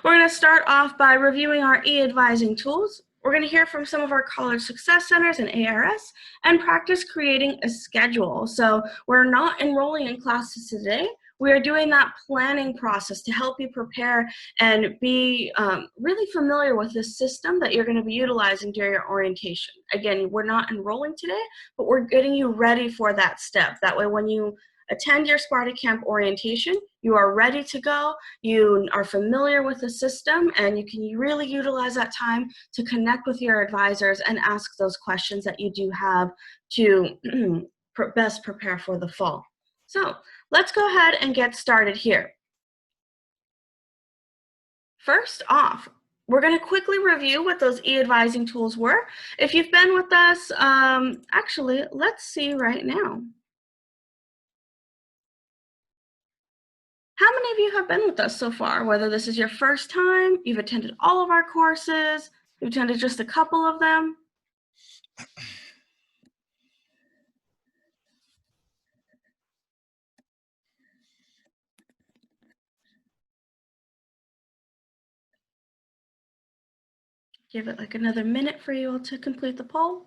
We're going to start off by reviewing our e-advising tools. We're going to hear from some of our college success centers and ARS and practice creating a schedule. So we're not enrolling in classes today. We are doing that planning process to help you prepare and be really familiar with the system that you're going to be utilizing during your orientation. Again, we're not enrolling today, but we're getting you ready for that step. That way, when you attend your Spartan Camp orientation, you are ready to go, you are familiar with the system, and you can really utilize that time to connect with your advisors and ask those questions that you do have to best prepare for the fall. So let's go ahead and get started here. First off, we're going to quickly review what those e-advising tools were. If you've been with us, actually, let's see right now. How many of you have been with us so far? Whether this is your first time, you've attended all of our courses, you've attended just a couple of them. Give it like another minute for you all to complete the poll.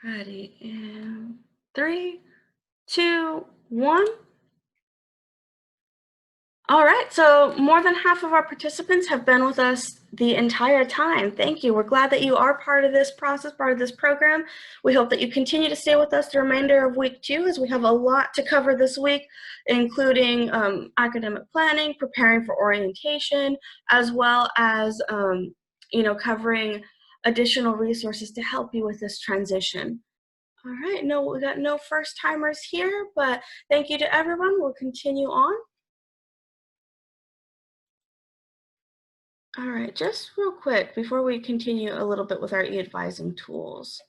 Ready in 3, 2, 1. All right, so more than half of our participants have been with us the entire time. Thank you. We're glad that you are part of this process, part of this program. We hope that you continue to stay with us the remainder of week 2, as we have a lot to cover this week, including academic planning, preparing for orientation, as well as covering additional resources to help you with this transition. All right, no, we got no first timers here, but thank you to everyone. We'll continue on. All right, just real quick before we continue a little bit with our e-advising tools,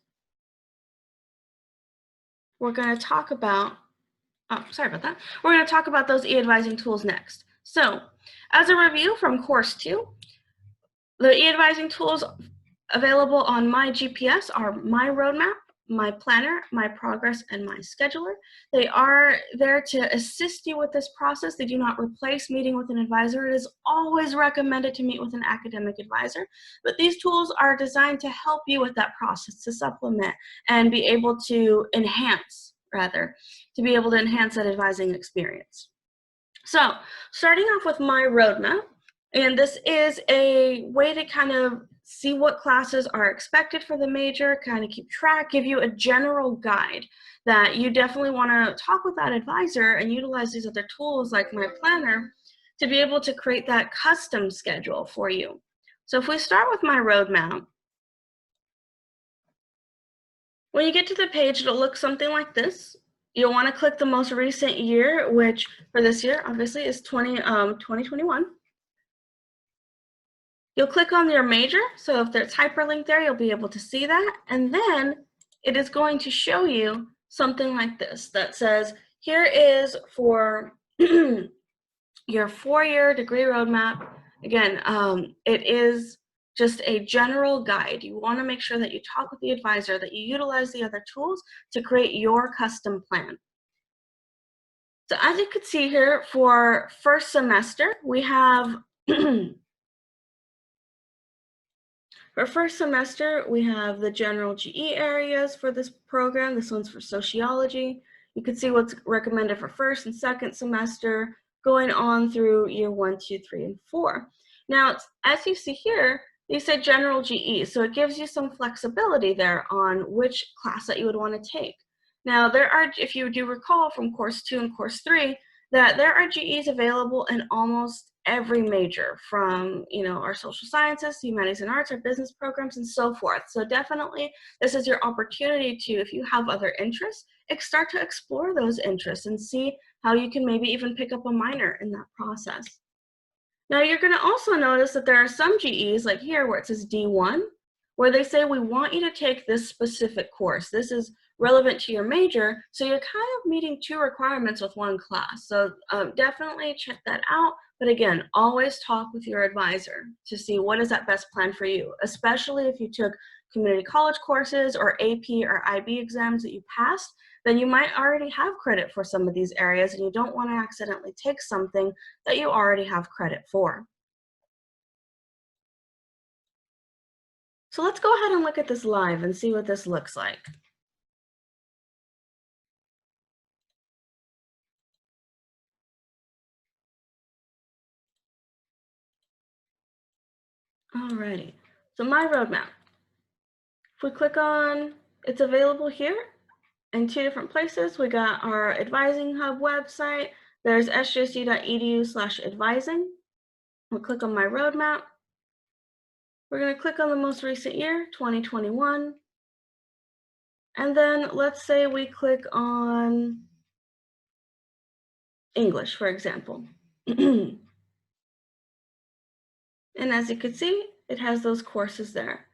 we're going to talk about, sorry about that. We're going to talk about those e-advising tools next. So as a review from course 2, the e-advising tools available on my GPS are My Roadmap, My Planner, My Progress, and My Scheduler. They are there to assist you with this process. They do not replace meeting with an advisor. It is always recommended to meet with an academic advisor, but these tools are designed to help you with that process, to supplement and be able to enhance, to be able to enhance that advising experience. So starting off with My Roadmap, and this is a way to kind of see what classes are expected for the major, kind of keep track, give you a general guide that you definitely want to talk with that advisor and utilize these other tools like My Planner to be able to create that custom schedule for you. So if we start with My Roadmap, when you get to the page, it'll look something like this. You'll want to click the most recent year, which for this year, obviously, is 2021. You'll click on your major, so if there's hyperlink there, you'll be able to see that, and then it is going to show you something like this that says, here is for your 4-year degree roadmap. Again, it is just a general guide. You want to make sure that you talk with the advisor, that you utilize the other tools to create your custom plan. So as you can see here, for first semester, we have For first semester, we have the general GE areas for this program. This one's for sociology. You can see what's recommended for first and second semester, going on through year 1, 2, 3, and 4. Now, as you see here, you say general GE, so it gives you some flexibility there on which class that you would want to take. Now, there are, if you do recall from course 2 and course 3, that there are GEs available in almost every major, from our social sciences, humanities and arts, our business programs, and so forth. So definitely this is your opportunity to, if you have other interests, start to explore those interests and see how you can maybe even pick up a minor in that process. Now you're going to also notice that there are some GEs, like here where it says D1, where they say we want you to take this specific course. This is relevant to your major, so you're kind of meeting 2 requirements with 1 class. So definitely check that out. But again, always talk with your advisor to see what is that best plan for you, especially if you took community college courses or AP or IB exams that you passed, then you might already have credit for some of these areas and you don't want to accidentally take something that you already have credit for. So let's go ahead and look at this live and see what this looks like. Alrighty, so my roadmap. If we click on, it's available here in 2 different places. We got our Advising Hub website. There's sjsu.edu/advising. We'll click on my roadmap. We're going to click on the most recent year, 2021. And then let's say we click on English, for example. And as you can see, it has those courses there.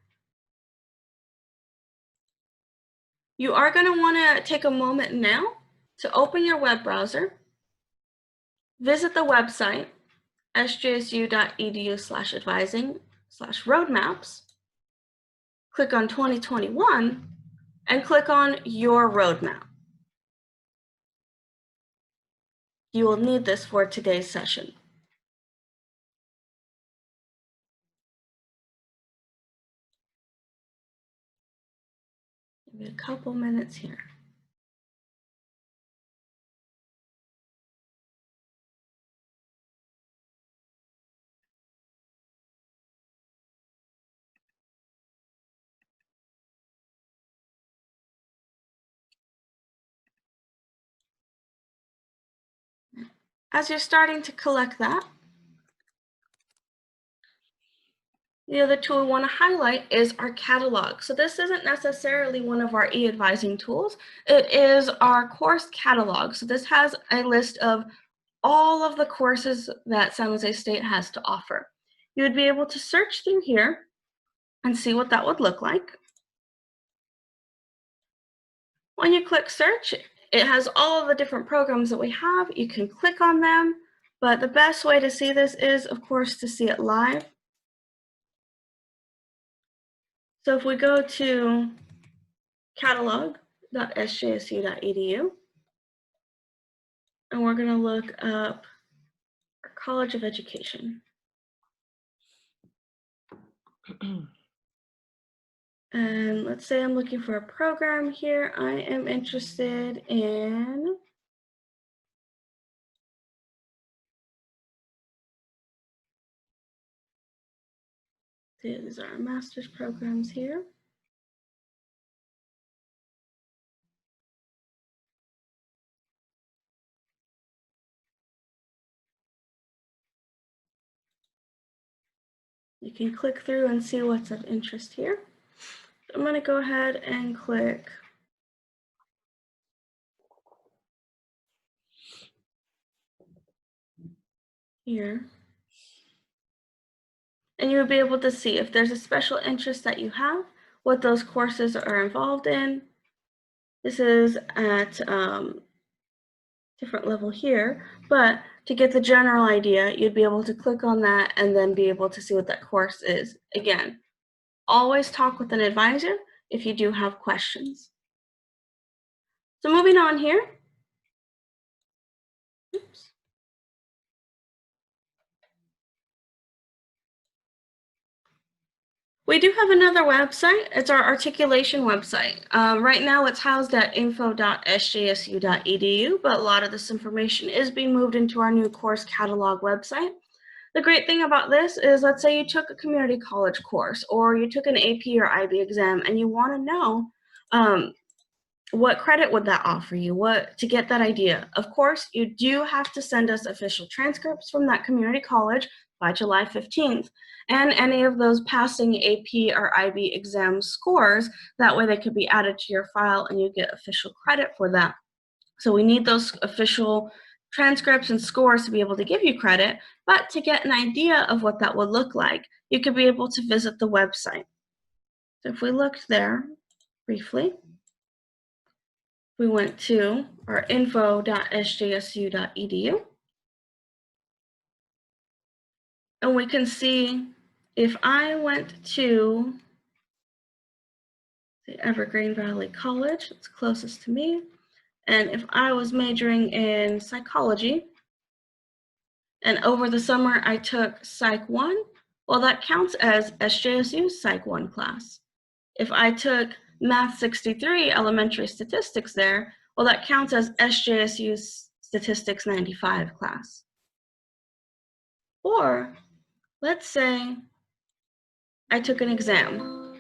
You are going to want to take a moment now to open your web browser, visit the website, sjsu.edu/advising/roadmaps, click on 2021, and click on your roadmap. You will need this for today's session. Give me a couple minutes here. As you're starting to collect that, the other tool we want to highlight is our catalog. So this isn't necessarily one of our e-advising tools. It is our course catalog. So this has a list of all of the courses that San Jose State has to offer. You would be able to search through here and see what that would look like. When you click search, it has all of the different programs that we have. You can click on them, but the best way to see this is, of course, to see it live. So if we go to catalog.sjsu.edu, and we're going to look up our College of Education. And let's say I'm looking for a program here. I am interested in these are our master's programs here. You can click through and see what's of interest here. I'm going to go ahead and click here. And you'll be able to see if there's a special interest that you have, what those courses are involved in. This is at different level here, but to get the general idea, you'd be able to click on that and then be able to see what that course is. Again, always talk with an advisor if you do have questions. So moving on here. Oops. We do have another website. It's our articulation website. Right now it's housed at info.sjsu.edu, but a lot of this information is being moved into our new course catalog website. The great thing about this is, let's say you took a community college course or you took an AP or IB exam and you want to know what credit would that offer you, to get that idea. Of course, you do have to send us official transcripts from that community college by July 15th, and any of those passing AP or IB exam scores. That way they could be added to your file and you get official credit for that. So we need those official transcripts and scores to be able to give you credit, but to get an idea of what that would look like, you could be able to visit the website. So if we looked there briefly, we went to our info.sjsu.edu. And we can see if I went to the Evergreen Valley College, it's closest to me, and if I was majoring in psychology, and over the summer I took Psych 1, well, that counts as SJSU's Psych 1 class. If I took Math 63 elementary statistics there, well, that counts as SJSU's Statistics 95 class. Or let's say I took an exam.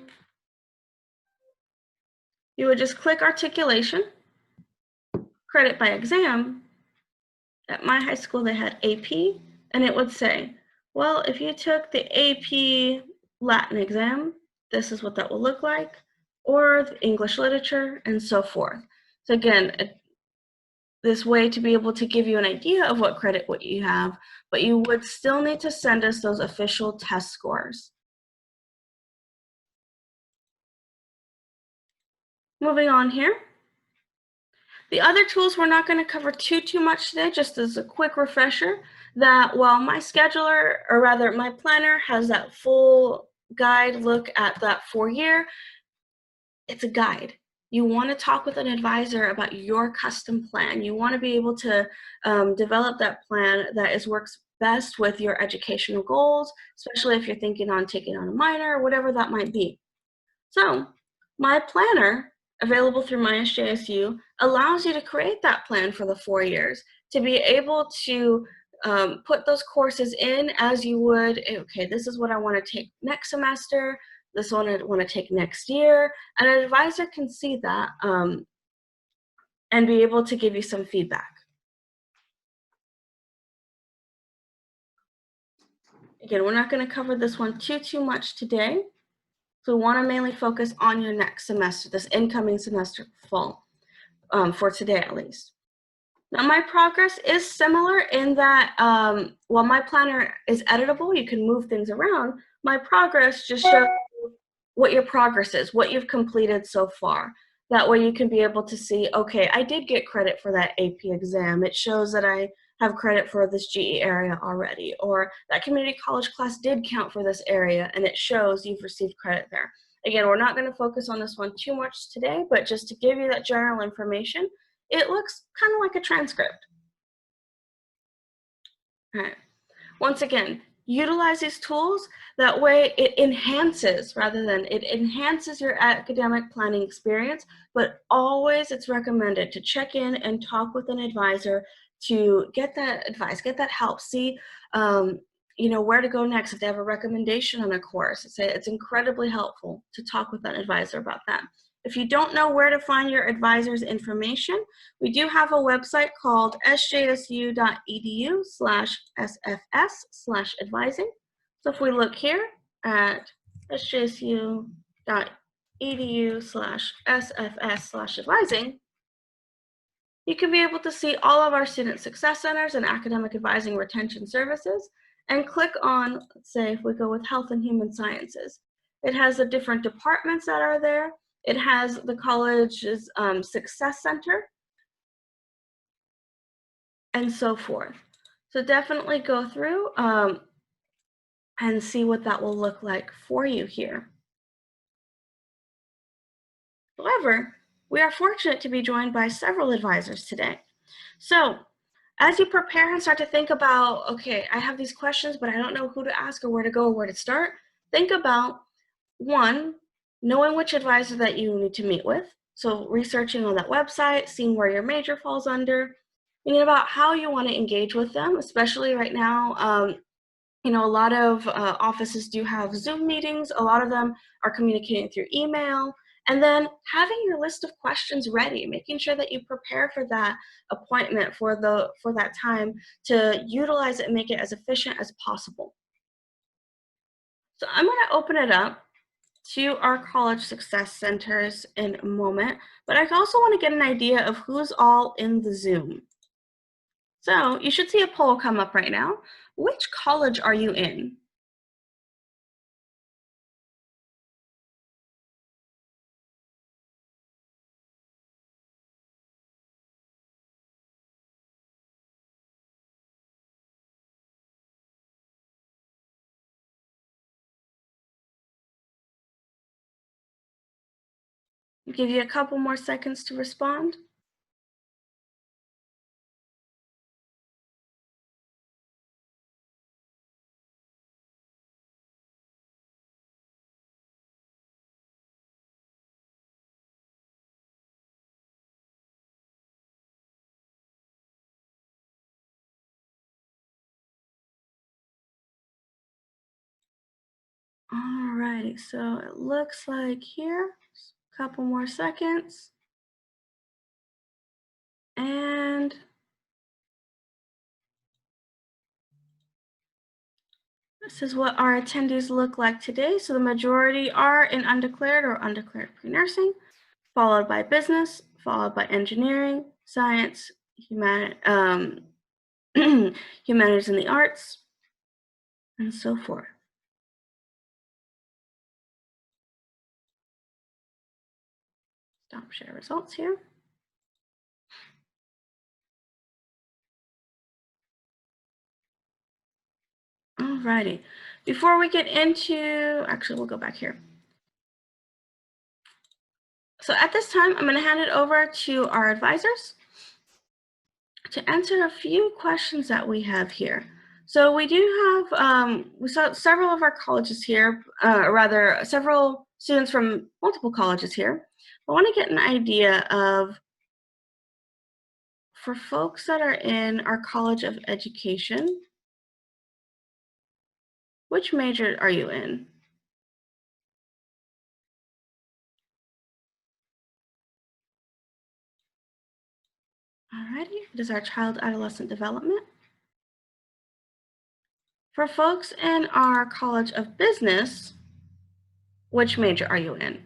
You would just click articulation, credit by exam. At my high school, they had AP, and it would say, well, if you took the AP Latin exam, this is what that will look like, or the English literature, and so forth. So again, this way to be able to give you an idea of what credit what you have, but you would still need to send us those official test scores. Moving on here. The other tools we're not going to cover too much today, just as a quick refresher, that while my scheduler, or rather my planner, has that full guide look at that 4-year, it's a guide. You want to talk with an advisor about your custom plan. You want to be able to develop that plan that works best with your educational goals, especially if you're thinking on taking on a minor or whatever that might be. So my planner, available through MySJSU, allows you to create that plan for the 4 years, to be able to put those courses in as you would, okay, this is what I want to take next semester, this one I want to take next year, and an advisor can see that and be able to give you some feedback. Again, we're not going to cover this one too much today, so we want to mainly focus on your next semester, this incoming semester, fall, for today at least. Now, my progress is similar in that while my planner is editable, you can move things around, my progress just shows what your progress is, what you've completed so far. That way you can be able to see, okay, I did get credit for that AP exam. It shows that I have credit for this GE area already, or that community college class did count for this area, and it shows you've received credit there. Again, we're not going to focus on this one too much today, but just to give you that general information, it looks kind of like a transcript. All right. Once again, utilize these tools. That way it enhances your academic planning experience, but always it's recommended to check in and talk with an advisor to get that advice, get that help, see where to go next. If they have a recommendation on a course, it's incredibly helpful to talk with an advisor about that. If you don't know where to find your advisor's information, we do have a website called sjsu.edu/sfs/advising. So if we look here at sjsu.edu/sfs/advising, you can be able to see all of our student success centers and academic advising retention services, and click on, let's say if we go with health and human sciences, it has the different departments that are there. It has the college's success center and so forth. So definitely go through and see what that will look like for you here. However, we are fortunate to be joined by several advisors today. So as you prepare and start to think about, okay, I have these questions, but I don't know who to ask or where to go or where to start, think about, one, knowing which advisor that you need to meet with. So researching on that website, seeing where your major falls under, thinking about how you want to engage with them, especially right now. A lot of offices do have Zoom meetings. A lot of them are communicating through email. And then having your list of questions ready, making sure that you prepare for that appointment, for that time, to utilize it and make it as efficient as possible. So I'm going to open it up to our college success centers in a moment, but I also want to get an idea of who's all in the Zoom. So you should see a poll come up right now. Which college are you in? I'll give you a couple more seconds to respond. Alrighty, so it looks like here, a couple more seconds. And this is what our attendees look like today. So the majority are in undeclared or undeclared pre-nursing, followed by business, followed by engineering, science, humanities and the arts, and so forth. Stop share results here. Alrighty. Before we get into, actually, we'll go back here. So at this time, I'm going to hand it over to our advisors to answer a few questions that we have here. So we do have, we saw several of our colleges here, rather several students from multiple colleges here. I want to get an idea of, for folks that are in our College of Education, which major are you in? Alrighty, it is our child adolescent development. For folks in our College of Business, which major are you in?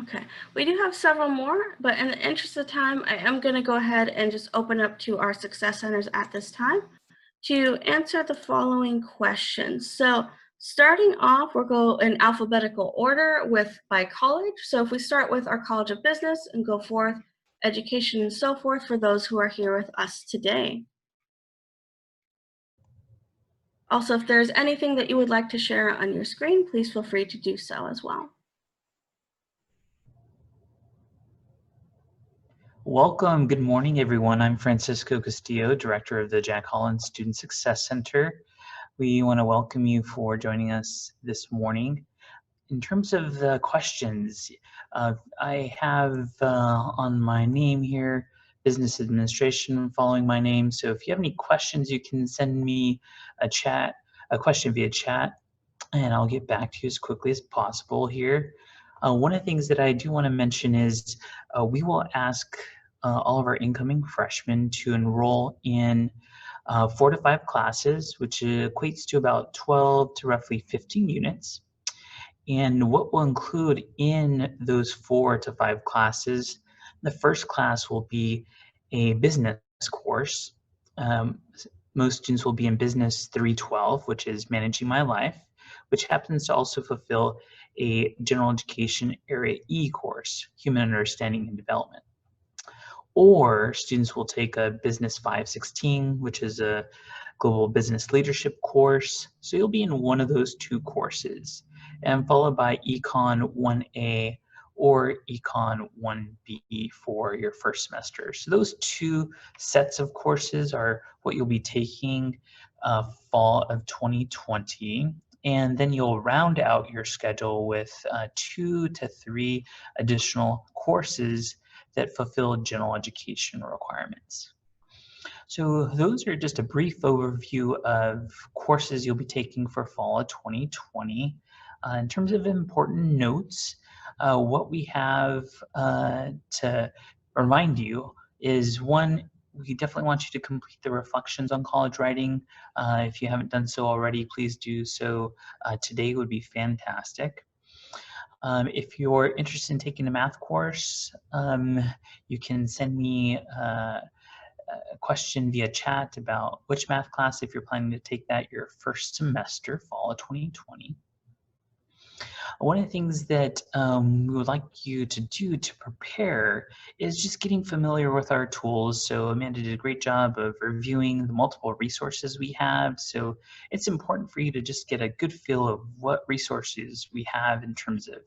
Okay, we do have several more, but in the interest of time, I am going to go ahead and just open up to our success centers at this time to answer the following questions. So starting off, we'll go in alphabetical order by college. So if we start with our College of Business and go forth, education and so forth for those who are here with us today. Also, if there's anything that you would like to share on your screen, please feel free to do so as well. Welcome. Good morning, everyone. I'm Francisco Castillo, Director of the Jack Holland Student Success Center. We want to welcome you for joining us this morning. In terms of the questions, I have on my name here, Business Administration following my name. So if you have any questions, you can send me a question via chat, and I'll get back to you as quickly as possible here. One of the things that I do want to mention is we will ask all of our incoming freshmen to enroll in 4 to 5 classes, which equates to about 12 to roughly 15 units. And what we'll include in those 4 to 5 classes, the first class will be a business course. Most students will be in Business 312, which is Managing My Life, which happens to also fulfill a General Education Area E course, Human Understanding and Development. Or students will take a Business 516, which is a Global Business Leadership course. So you'll be in one of those 2 courses, and followed by Econ 1A or Econ 1B for your first semester. So those 2 sets of courses are what you'll be taking fall of 2020. And then you'll round out your schedule with 2 to 3 additional courses that fulfill general education requirements. So those are just a brief overview of courses you'll be taking for fall of 2020. In terms of important notes, what we have to remind you is one, we definitely want you to complete the reflections on college writing. If you haven't done so already, please do so. Today would be fantastic. If you're interested in taking a math course, you can send me a question via chat about which math class, if you're planning to take that your first semester, fall of 2020. One of the things that we would like you to do to prepare is just getting familiar with our tools. So Amanda did a great job of reviewing the multiple resources we have. So it's important for you to just get a good feel of what resources we have in terms of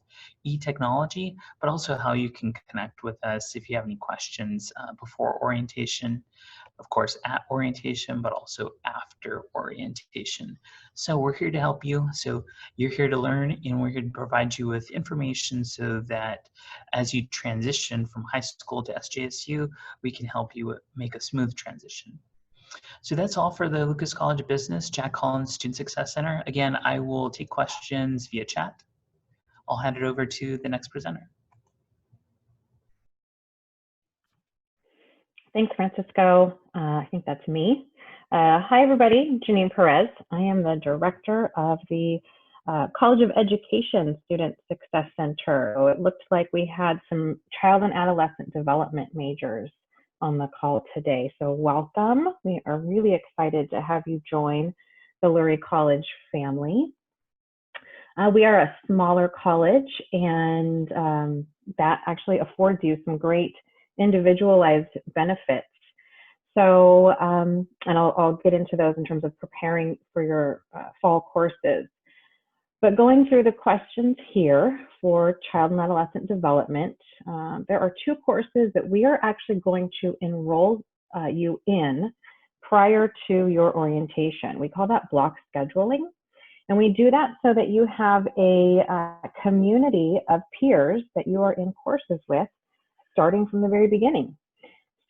e-technology, but also how you can connect with us if you have any questions before orientation. Of course, at orientation, but also after orientation. So we're here to help you. So you're here to learn, and we're here to provide you with information so that as you transition from high school to SJSU, we can help you make a smooth transition. So that's all for the Lucas College of Business, Jack Collins Student Success Center. Again, I will take questions via chat. I'll hand it over to the next presenter. Thanks, Francisco. I think that's me. Hi, everybody. Janine Perez. I am the director of the College of Education Student Success Center. So it looked like we had some child and adolescent development majors on the call today. So welcome. We are really excited to have you join the Lurie College family. We are a smaller college, and that actually affords you some great individualized benefits. So, and I'll get into those in terms of preparing for your fall courses. But going through the questions here for child and adolescent development, there are 2 courses that we are actually going to enroll you in prior to your orientation. We call that block scheduling. And we do that so that you have a community of peers that you are in courses with starting from the very beginning.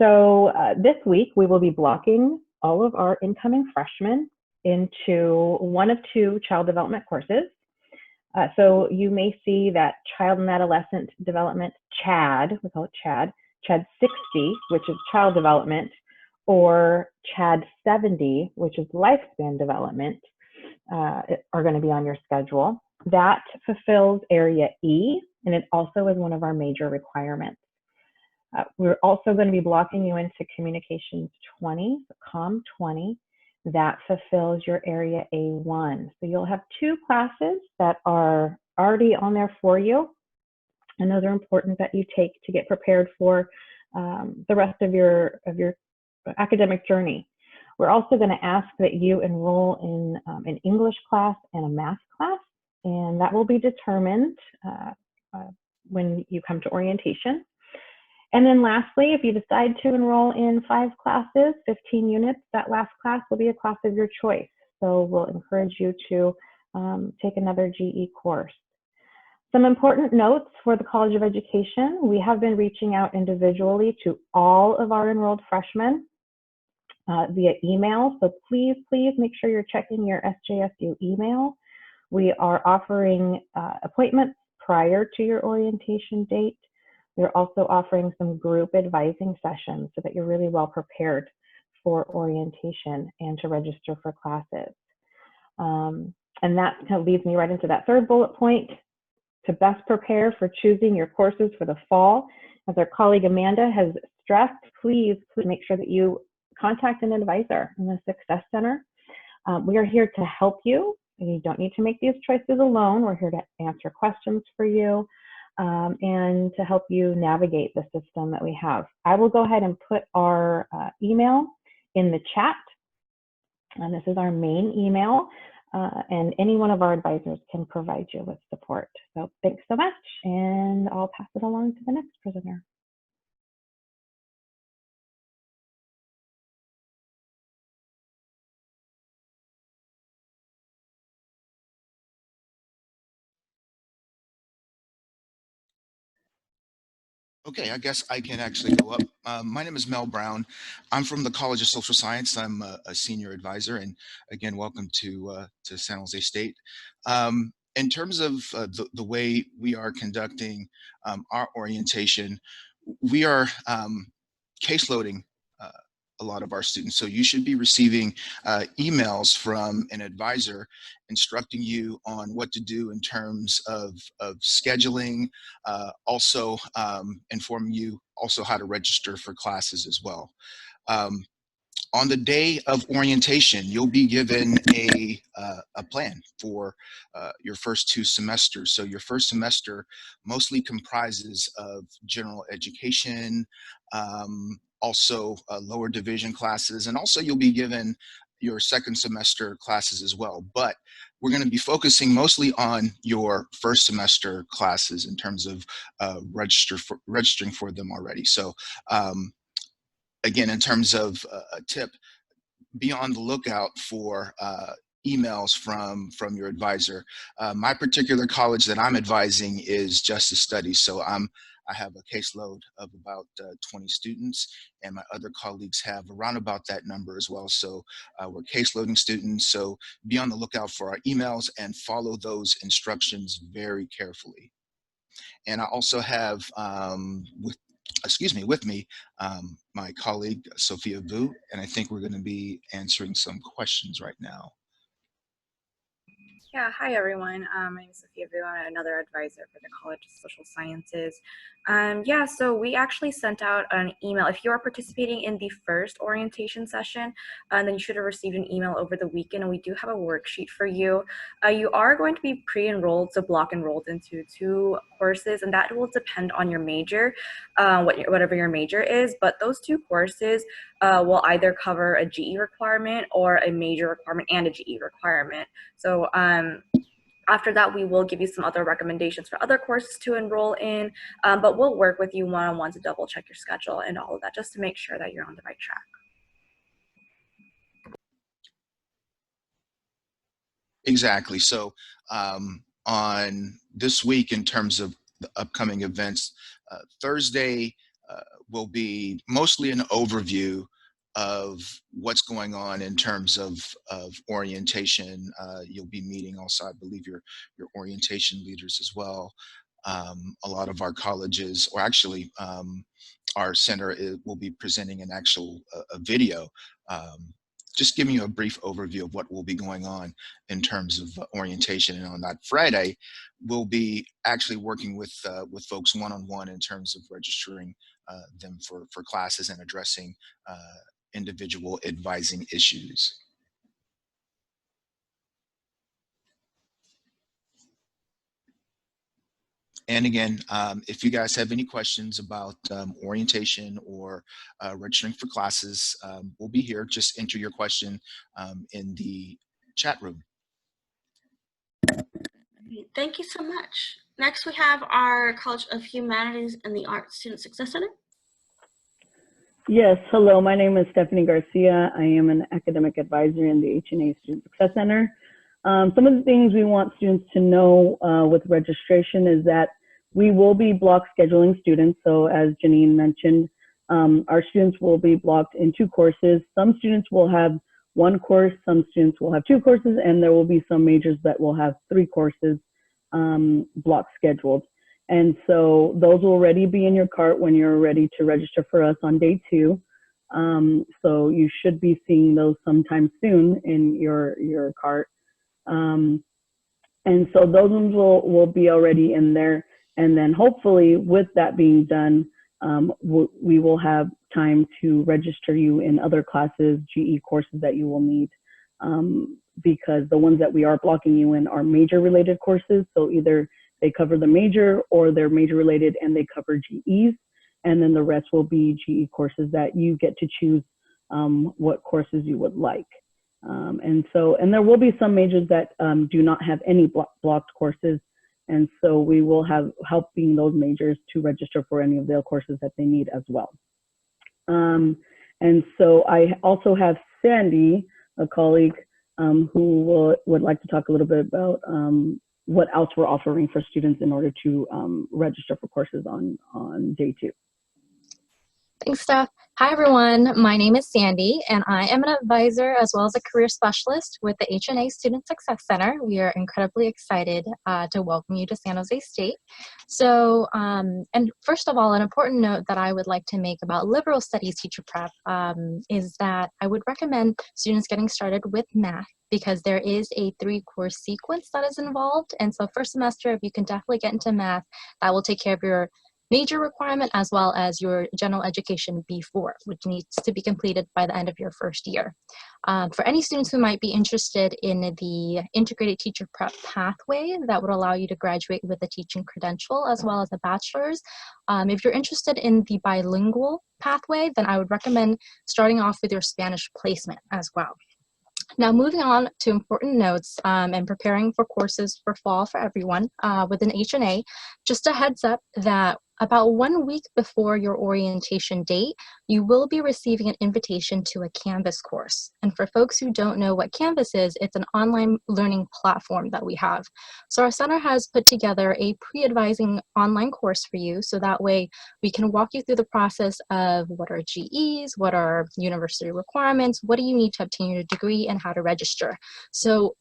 So this week, we will be blocking all of our incoming freshmen into one of 2 child development courses. So you may see that Child and Adolescent Development, CHAD, we call it CHAD, CHAD 60, which is child development, or CHAD 70, which is lifespan development, are going to be on your schedule. That fulfills Area E, and it also is one of our major requirements. We're also going to be blocking you into Communications 20, so COM 20. That fulfills your Area A1. So you'll have 2 classes that are already on there for you, and those are important that you take to get prepared for the rest of your academic journey. We're also going to ask that you enroll in an English class and a math class, and that will be determined when you come to orientation. And then lastly, if you decide to enroll in 5 classes, 15 units, that last class will be a class of your choice. So we'll encourage you to take another GE course. Some important notes for the College of Education. We have been reaching out individually to all of our enrolled freshmen via email. So please make sure you're checking your SJSU email. We are offering appointments prior to your orientation date. We're also offering some group advising sessions so that you're really well prepared for orientation and to register for classes. And that kind of leads me right into that 3rd bullet point, to best prepare for choosing your courses for the fall. As our colleague Amanda has stressed, please make sure that you contact an advisor in the Success Center. We are here to help you. You don't need to make these choices alone. We're here to answer questions for you. And to help you navigate the system that we have. I will go ahead and put our email in the chat. And this is our main email. And any one of our advisors can provide you with support. So thanks so much. And I'll pass it along to the next presenter. Okay, I guess I can actually go up. My name is Mel Brown. I'm from the College of Social Science. I'm a senior advisor, and again, welcome to San Jose State. in terms of the way we are conducting our orientation, we are case loading a lot of our students. So you should be receiving emails from an advisor instructing you on what to do in terms of scheduling, also informing you also how to register for classes as well. On the day of orientation, you'll be given a plan for your first 2 semesters. So your first semester mostly comprises of general education, also lower division classes, and also you'll be given your second semester classes as well. But we're going to be focusing mostly on your first semester classes in terms of registering for them already. So again, in terms of a tip, be on the lookout for emails from your advisor. My particular college that I'm advising is Justice Studies, so I have a caseload of about 20 students, and my other colleagues have around about that number as well. So we're caseloading students, so be on the lookout for our emails and follow those instructions very carefully. And I also have with me, my colleague, Sophia Vu, and I think we're going to be answering some questions right now. Yeah, hi everyone. My name is Sophia Vu. I'm another advisor for the College of Social Sciences. Yeah, so we actually sent out an email. If you are participating in the first orientation session, then you should have received an email over the weekend, and we do have a worksheet for you. You are going to be pre-enrolled, so block enrolled into 2 courses, and that will depend on your major, whatever your major is. But those 2 courses will either cover a GE requirement or a major requirement and a GE requirement. So after that, we will give you some other recommendations for other courses to enroll in, but we'll work with you one-on-one to double check your schedule and all of that, just to make sure that you're on the right track. Exactly. So on this week, in terms of the upcoming events, Thursday will be mostly an overview of what's going on in terms of orientation. You'll be meeting also, I believe, your orientation leaders as well. A lot of our colleges, or actually our center will be presenting an actual a video, just giving you a brief overview of what will be going on in terms of orientation. And on that Friday, we'll be actually working with folks one-on-one in terms of registering them for classes and addressing individual advising issues. And again, if you guys have any questions about orientation or registering for classes, we'll be here. Just enter your question in the chat room. Thank you so much. Next, we have our College of Humanities and the Arts Student Success Center. Yes, hello, my name is Stephanie Garcia. I am an academic advisor in the HNA Student Success Center. Some of the things we want students to know with registration is that we will be block scheduling students. So as Janine mentioned, our students will be blocked in 2 courses. Some students will have 1 course, some students will have 2 courses, and there will be some majors that will have 3 courses block scheduled. And so those will already be in your cart when you're ready to register for us on day 2. So you should be seeing those sometime soon in your cart. And so those ones will be already in there. And then hopefully with that being done, we will have time to register you in other classes, GE courses that you will need. Because the ones that we are blocking you in are major related courses. So either they cover the major or they're major related and they cover GEs. And then the rest will be GE courses that you get to choose what courses you would like. And there will be some majors that do not have any blocked courses. And so we will have helping those majors to register for any of their courses that they need as well. And so I also have Sandy, a colleague, who would like to talk a little bit about what else we're offering for students in order to register for courses on day 2. Thanks, Steph. Hi, everyone. My name is Sandy, and I am an advisor as well as a career specialist with the HNA Student Success Center. We are incredibly excited to welcome you to San Jose State. So, and first of all, an important note that I would like to make about liberal studies teacher prep is that I would recommend students getting started with math because there is a 3-course sequence that is involved. And so first semester, if you can definitely get into math, that will take care of your major requirement as well as your general education B4, which needs to be completed by the end of your first year. For any students who might be interested in the integrated teacher prep pathway that would allow you to graduate with a teaching credential as well as a bachelor's, if you're interested in the bilingual pathway, then I would recommend starting off with your Spanish placement as well. Now, moving on to important notes and preparing for courses for fall for everyone within HNA, just a heads up that about 1 week before your orientation date, you will be receiving an invitation to a Canvas course. And for folks who don't know what Canvas is, it's an online learning platform that we have. So our center has put together a pre-advising online course for you, so that way we can walk you through the process of what are GEs, what are university requirements, what do you need to obtain your degree, and how to register. So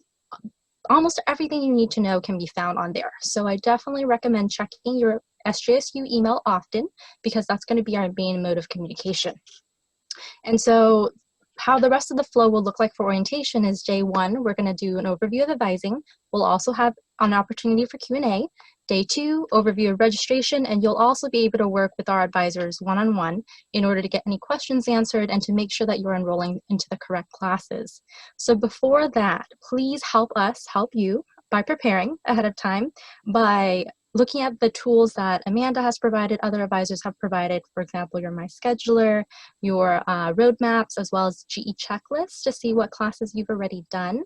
almost everything you need to know can be found on there. So I definitely recommend checking your SJSU email often because that's going to be our main mode of communication. And so how the rest of the flow will look like for orientation is day 1, we're going to do an overview of advising. We'll also have an opportunity for Q&A. Day 2, overview of registration, and you'll also be able to work with our advisors one-on-one in order to get any questions answered and to make sure that you're enrolling into the correct classes. So before that, please help us help you by preparing ahead of time, by looking at the tools that Amanda has provided, other advisors have provided, for example, your My Scheduler, your roadmaps, as well as GE checklists to see what classes you've already done.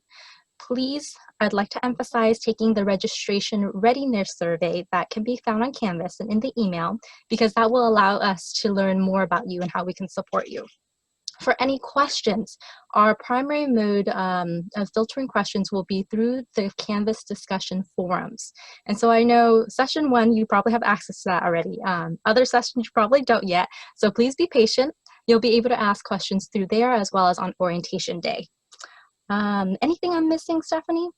Please, I'd like to emphasize taking the registration readiness survey that can be found on Canvas and in the email, because that will allow us to learn more about you and how we can support you. For any questions, our primary mode of filtering questions will be through the Canvas discussion forums. And so I know session 1, you probably have access to that already. Other sessions you probably don't yet, so please be patient. You'll be able to ask questions through there as well as on orientation day. Anything I'm missing, Stephanie?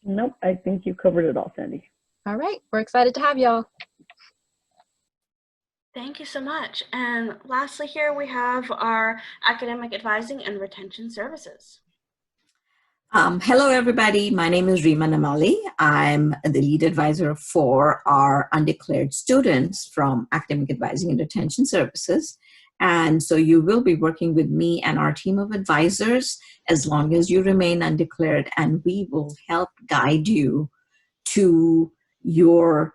Nope, I think you covered it all, Sandy. All right, we're excited to have y'all. Thank you so much. And lastly here we have our academic advising and retention services. Hello, everybody. My name is Rima Namali. I'm the lead advisor for our undeclared students from Academic Advising and Retention Services. And so you will be working with me and our team of advisors as long as you remain undeclared, and we will help guide you to your,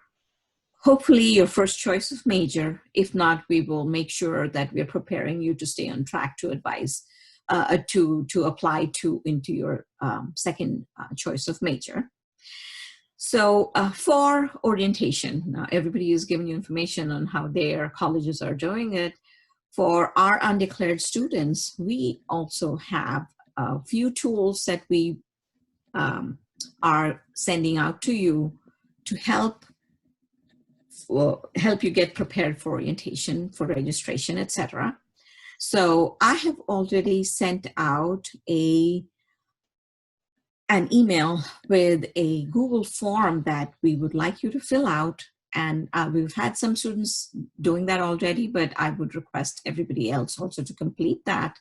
hopefully your first choice of major. If not, we will make sure that we're preparing you to stay on track to advise, to apply into your second choice of major. So for orientation, now everybody is giving you information on how their colleges are doing it. For our undeclared students, we also have a few tools that we are sending out to you to help you get prepared for orientation, for registration, etc. So I have already sent out an email with a Google form that we would like you to fill out. And we've had some students doing that already, but I would request everybody else also to complete that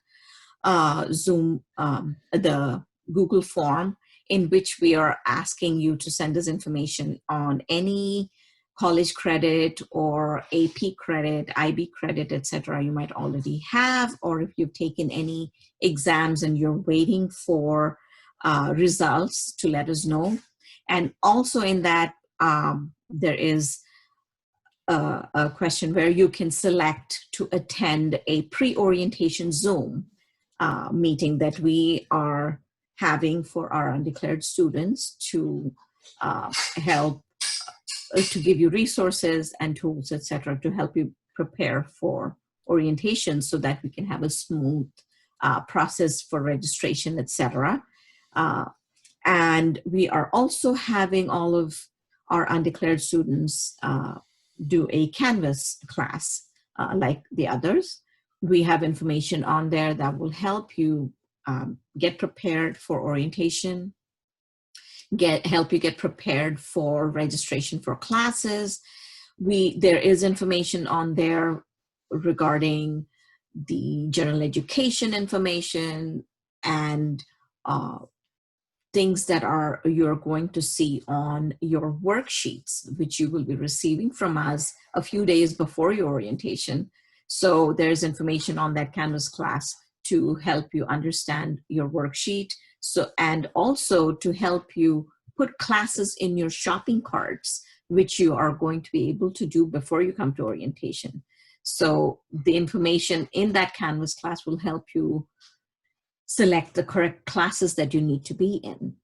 the Google form, in which we are asking you to send us information on any college credit or AP credit, IB credit, etc. you might already have, or if you've taken any exams and you're waiting for results, to let us know. And also in that, there is a question where you can select to attend a pre-orientation Zoom meeting that we are having for our undeclared students to help to give you resources and tools, etc., to help you prepare for orientation so that we can have a smooth process for registration, etc. And we are also having all of our undeclared students do a Canvas class like the others. We have information on there that will help you get prepared for orientation, help you get prepared for registration for classes. There is information on there regarding the general education information and things that you're going to see on your worksheets, which you will be receiving from us a few days before your orientation. So there's information on that Canvas class to help you understand your worksheet. So, and also to help you put classes in your shopping carts, which you are going to be able to do before you come to orientation. So the information in that Canvas class will help you select the correct classes that you need to be in.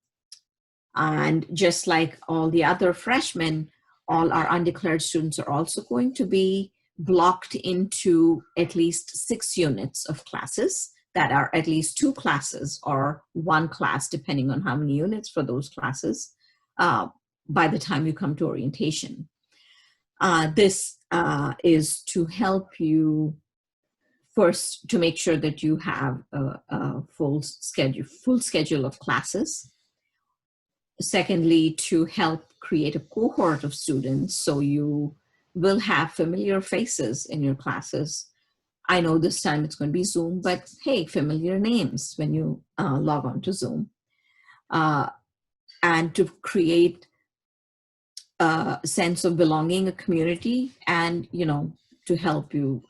And just like all the other freshmen, all our undeclared students are also going to be blocked into at least 6 units of classes that are at least 2 classes or 1 class, depending on how many units for those classes, by the time you come to orientation. This is to help you first to make sure that you have a full schedule of classes. Secondly, to help create a cohort of students so you will have familiar faces in your classes. I know this time it's going to be Zoom, but hey, familiar names when you log on to Zoom. And to create a sense of belonging, a community, and, you know, to help you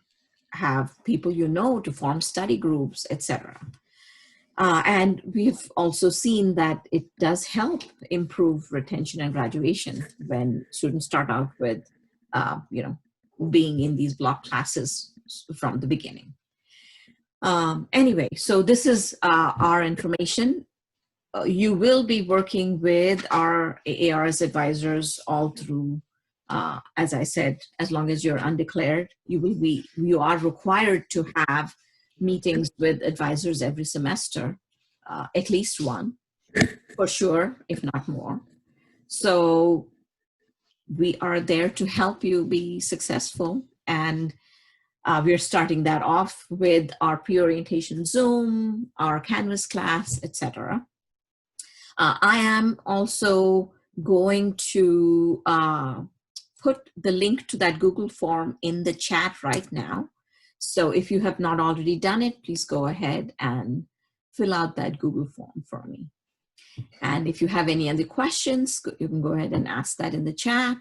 have people you know, to form study groups, etc. And we've also seen that it does help improve retention and graduation when students start out with, you know, being in these block classes from the beginning. Anyway, so this is our information. You will be working with our AARS advisors all through, as I said, as long as you're undeclared, you are required to have meetings with advisors every semester, at least 1 for sure, if not more. So we are there to help you be successful, and we're starting that off with our pre-orientation Zoom, our Canvas class, etc. I am also going to put the link to that Google form in the chat right now. So if you have not already done it, please go ahead and fill out that Google form for me. And if you have any other questions, you can go ahead and ask that in the chat.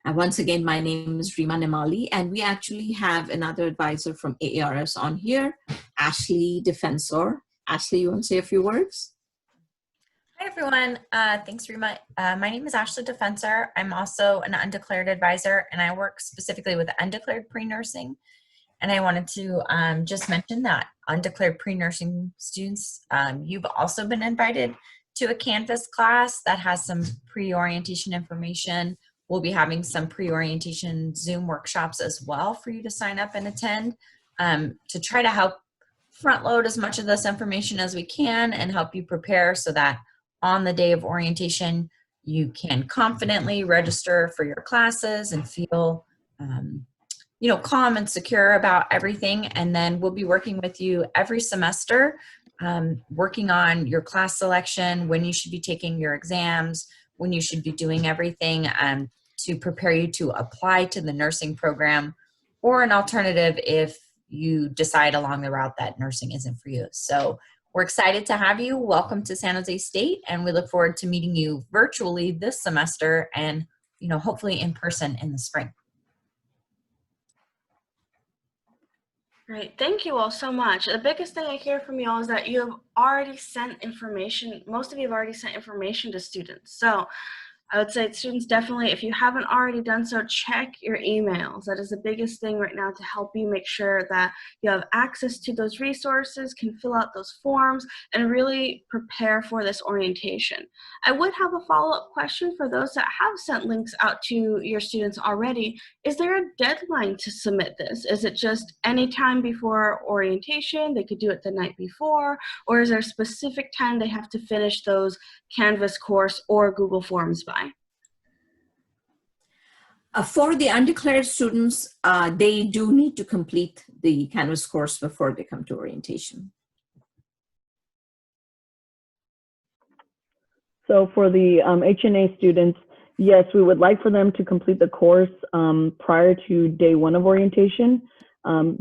Once again, my name is Rima Nemali, and we actually have another advisor from AARS on here, Ashley Defensor. Ashley, you want to say a few words? Hi, everyone. Thanks, Rima. My name is Ashley Defensor. I'm also an undeclared advisor, and I work specifically with undeclared pre-nursing. And I wanted to just mention that undeclared pre-nursing students, you've also been invited to a Canvas class that has some pre-orientation information. We'll be having some pre-orientation Zoom workshops as well for you to sign up and attend to try to help front load as much of this information as we can and help you prepare so that on the day of orientation, you can confidently register for your classes and feel you know, calm and secure about everything. And then we'll be working with you every semester, working on your class selection, when you should be taking your exams, when you should be doing everything to prepare you to apply to the nursing program, or an alternative if you decide along the route that nursing isn't for you. So we're excited to have you. Welcome to San Jose State, and we look forward to meeting you virtually this semester and, you know, hopefully in person in the spring. Great, thank you all so much. The biggest thing I hear from you all is that you have already sent information, most of you have already sent information to students. So I would say students definitely, if you haven't already done so, check your emails. That is the biggest thing right now to help you make sure that you have access to those resources, can fill out those forms, and really prepare for this orientation. I would have a follow-up question for those that have sent links out to your students already. Is there a deadline to submit this? Is it just any time before orientation? They could do it the night before, or is there a specific time they have to finish those Canvas course or Google Forms by? For the undeclared students, they do need to complete the Canvas course before they come to orientation. So for the HNA students, yes, we would like for them to complete the course prior to day one of orientation,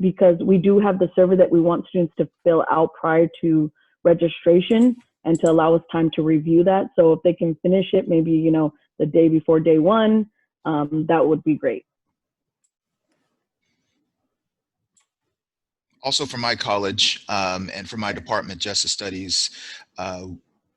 because we do have the survey that we want students to fill out prior to registration and to allow us time to review that. So if they can finish it, maybe, you know, the day before day one, that would be great. Also for my college and for my department, Justice Studies,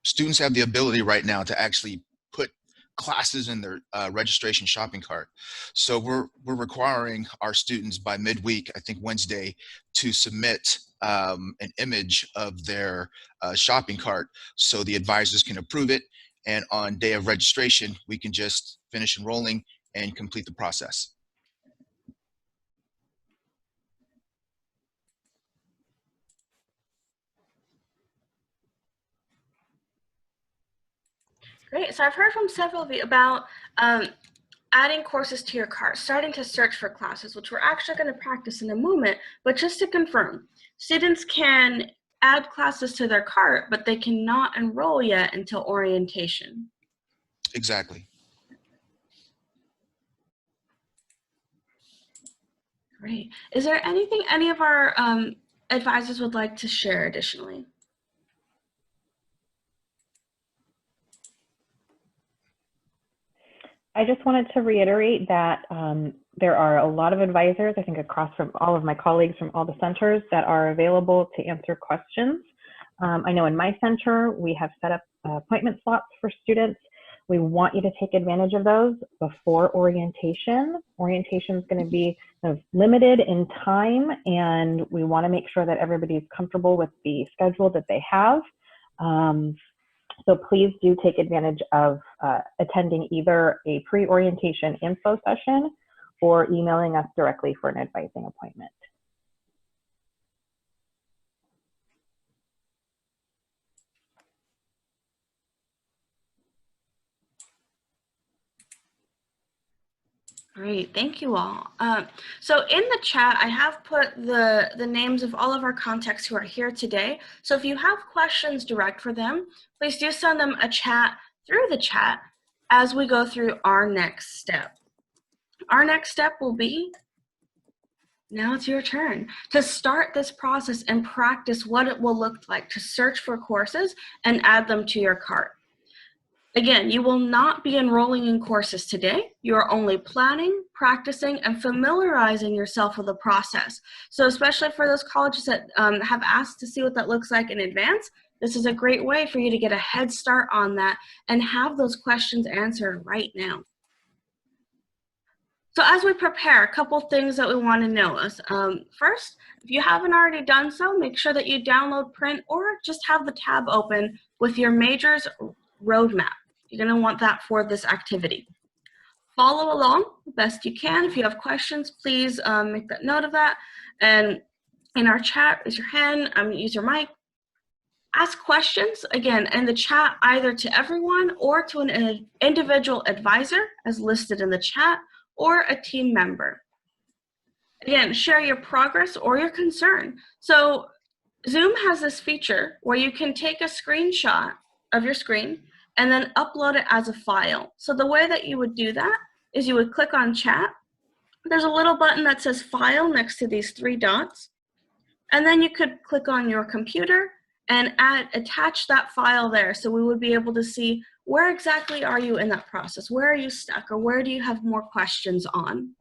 students have the ability right now to actually put classes in their registration shopping cart. So we're requiring our students by midweek, I think Wednesday, to submit an image of their shopping cart so the advisors can approve it. And on day of registration, we can just finish enrolling and complete the process. Great. So I've heard from several of you about adding courses to your cart, starting to search for classes, which we're actually going to practice in a moment. But just to confirm, students can add classes to their cart, but they cannot enroll yet until orientation. Exactly. Great. Is there anything any of our advisors would like to share additionally? I just wanted to reiterate that there are a lot of advisors, I think across from all of my colleagues from all the centers, that are available to answer questions. I know in my center, we have set up appointment slots for students. We want you to take advantage of those before orientation. Orientation is going to be kind of limited in time, and we want to make sure that everybody's comfortable with the schedule that they have. So please do take advantage of attending either a pre-orientation info session or emailing us directly for an advising appointment. Great, thank you all. So in the chat, I have put the names of all of our contacts who are here today. So if you have questions direct for them, please do send them a chat through the chat as we go through our next step. Our next step will be, now it's your turn to start this process and practice what it will look like to search for courses and add them to your cart. Again, you will not be enrolling in courses today. You are only planning, practicing, and familiarizing yourself with the process. So especially for those colleges that have asked to see what that looks like in advance, this is a great way for you to get a head start on that and have those questions answered right now. So as we prepare, a couple things that we want to know is, first, if you haven't already done so, make sure that you download, print, or just have the tab open with your majors roadmap. You're going to want that for this activity. Follow along the best you can. If you have questions, please make that note of that. And in our chat, raise your hand, use your mic. Ask questions, again, in the chat, either to everyone or to an individual advisor, as listed in the chat, or a team member. Again, share your progress or your concern. So Zoom has this feature where you can take a screenshot of your screen and then upload it as a file. So the way that you would do that is you would click on chat. There's a little button that says file next to these 3 dots. And then you could click on your computer and attach that file there. So we would be able to see where exactly are you in that process? Where are you stuck, or where do you have more questions on?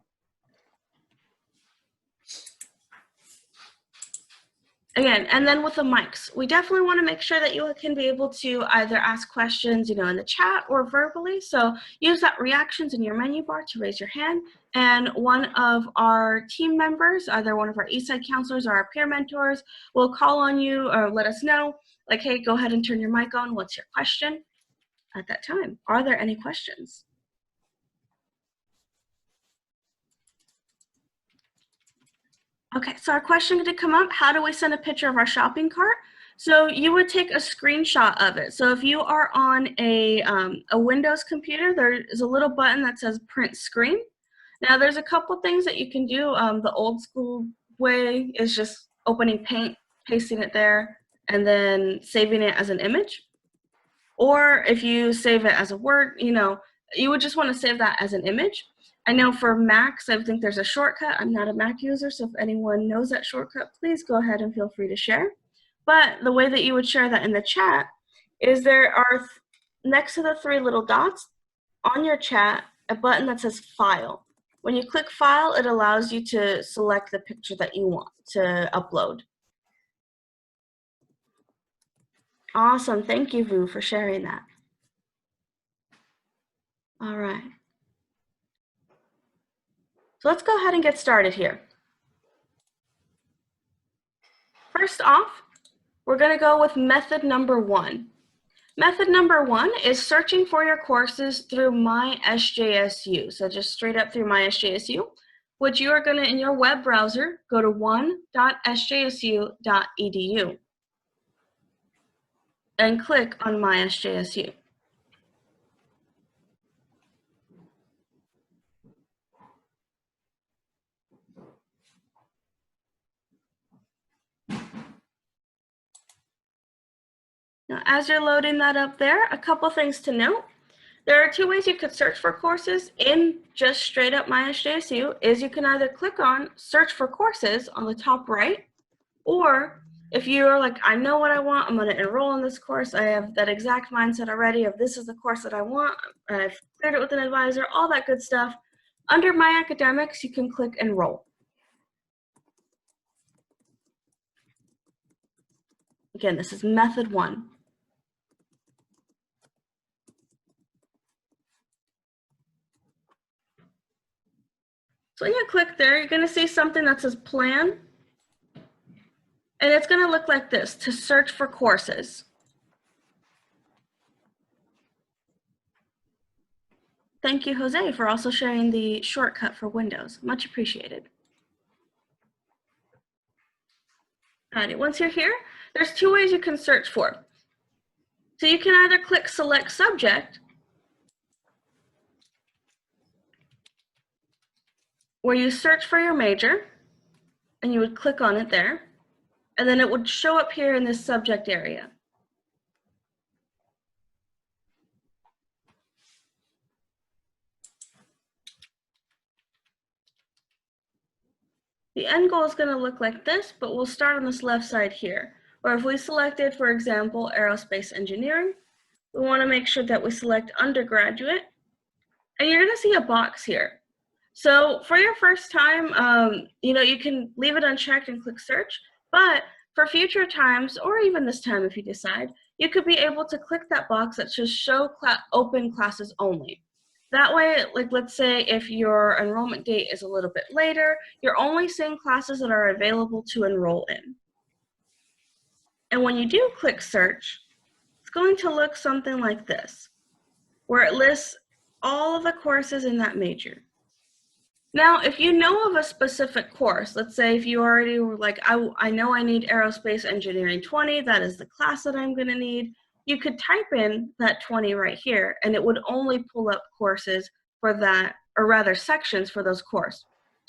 Again, and then with the mics, we definitely want to make sure that you can be able to either ask questions, in the chat or verbally. So use that reactions in your menu bar to raise your hand. And one of our team members, either one of our Eastside counselors or our peer mentors, will call on you or let us know, like, hey, go ahead and turn your mic on. What's your question? At that time, are there any questions? Okay, so our question did come up, how do we send a picture of our shopping cart? So you would take a screenshot of it. So if you are on a Windows computer, there is a little button that says print screen. Now there's a couple things that you can do. The old school way is just opening Paint, pasting it there, and then saving it as an image. Or if you save it as a Word, you would just want to save that as an image. I know for Macs, I think there's a shortcut. I'm not a Mac user, so if anyone knows that shortcut, please go ahead and feel free to share. But the way that you would share that in the chat is there are, next to the 3 little dots on your chat, a button that says File. When you click File, it allows you to select the picture that you want to upload. Awesome. Thank you, Vu, for sharing that. All right. So let's go ahead and get started here. First off, we're going to go with method number 1. Method number 1 is searching for your courses through My SJSU. So just straight up through My SJSU, which you are going to, in your web browser, go to one.sjsu.edu and click on My SJSU. Now, as you're loading that up there, a couple things to note. There are 2 ways you could search for courses in just straight up My SJSU. Is you can either click on Search for Courses on the top right, or if you're like, I know what I want, I'm going to enroll in this course, I have that exact mindset already of this is the course that I want, I've cleared it with an advisor, all that good stuff. Under My Academics, you can click Enroll. Again, this is method 1. So when you click there, you're going to see something that says Plan, and it's going to look like this, to search for courses. Thank you, Jose, for also sharing the shortcut for Windows. Much appreciated. Alrighty, once you're here, there's 2 ways you can search for. So you can either click Select Subject, where you search for your major, and you would click on it there, and then it would show up here in this subject area. The end goal is going to look like this, but we'll start on this left side here. Or if we selected, for example, aerospace engineering, we want to make sure that we select undergraduate, and you're going to see a box here. So for your first time, you can leave it unchecked and click search, but for future times, or even this time if you decide, you could be able to click that box that says show open classes only. That way, like let's say if your enrollment date is a little bit later, you're only seeing classes that are available to enroll in. And when you do click search, it's going to look something like this, where it lists all of the courses in that major. Now, if you know of a specific course, let's say if you already were like, I know I need aerospace engineering 20, that is the class that I'm going to need, you could type in that 20 right here, and it would only pull up courses for that, or rather sections for those courses.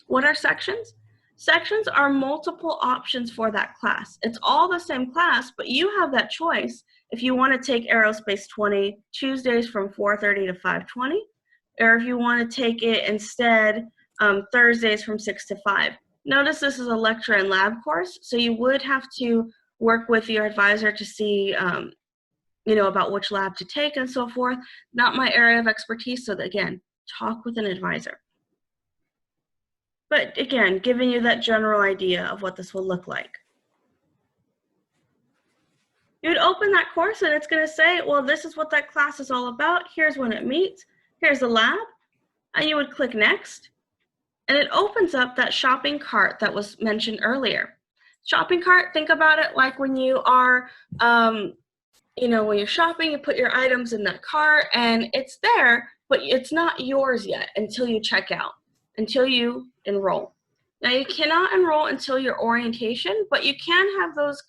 What are sections? Sections are multiple options for that class. It's all the same class, but you have that choice if you want to take aerospace 20 Tuesdays from 4:30 to 5:20, or if you want to take it instead Thursdays from 6 to 5. Notice this is a lecture and lab course, so you would have to work with your advisor to see, about which lab to take and so forth. Not my area of expertise, so that, again, talk with an advisor. But again, giving you that general idea of what this will look like. You would open that course and it's going to say, well, this is what that class is all about. Here's when it meets. Here's the lab. And you would click next. And it opens up that shopping cart that was mentioned earlier. Shopping cart, think about it like when you are, when you're shopping, you put your items in that cart and it's there, but it's not yours yet until you check out, until you enroll. Now you cannot enroll until your orientation, but you can have those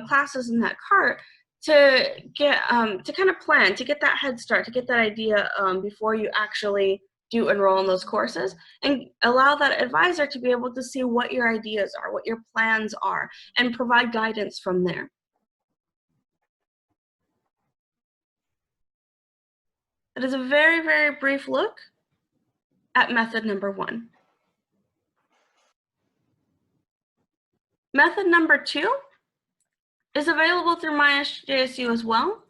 classes in that cart to get, to kind of plan, to get that head start, to get that idea before you actually do enroll in those courses, and allow that advisor to be able to see what your ideas are, what your plans are, and provide guidance from there. That is a very, very brief look at method number 1. Method number 2 is available through MySJSU as well,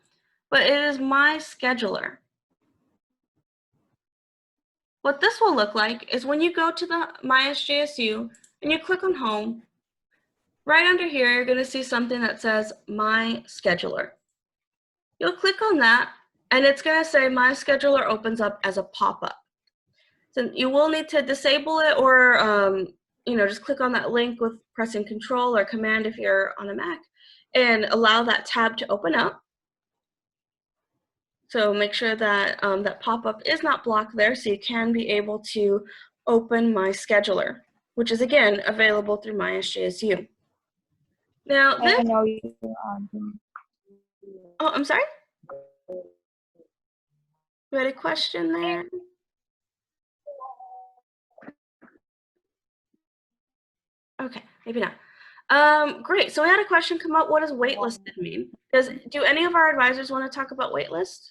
but it is My Scheduler. What this will look like is when you go to the MySJSU and you click on Home, right under here, you're going to see something that says My Scheduler. You'll click on that, and it's going to say My Scheduler opens up as a pop-up. So you will need to disable it, or just click on that link with pressing Control or Command if you're on a Mac, and allow that tab to open up. So make sure that that pop-up is not blocked there, so you can be able to open My Scheduler, which is again available through MySJSU. Now this. I know you. Oh, I'm sorry. You had a question there. Okay, maybe not. Great. So we had a question come up. What does waitlisted mean? Do any of our advisors want to talk about waitlist?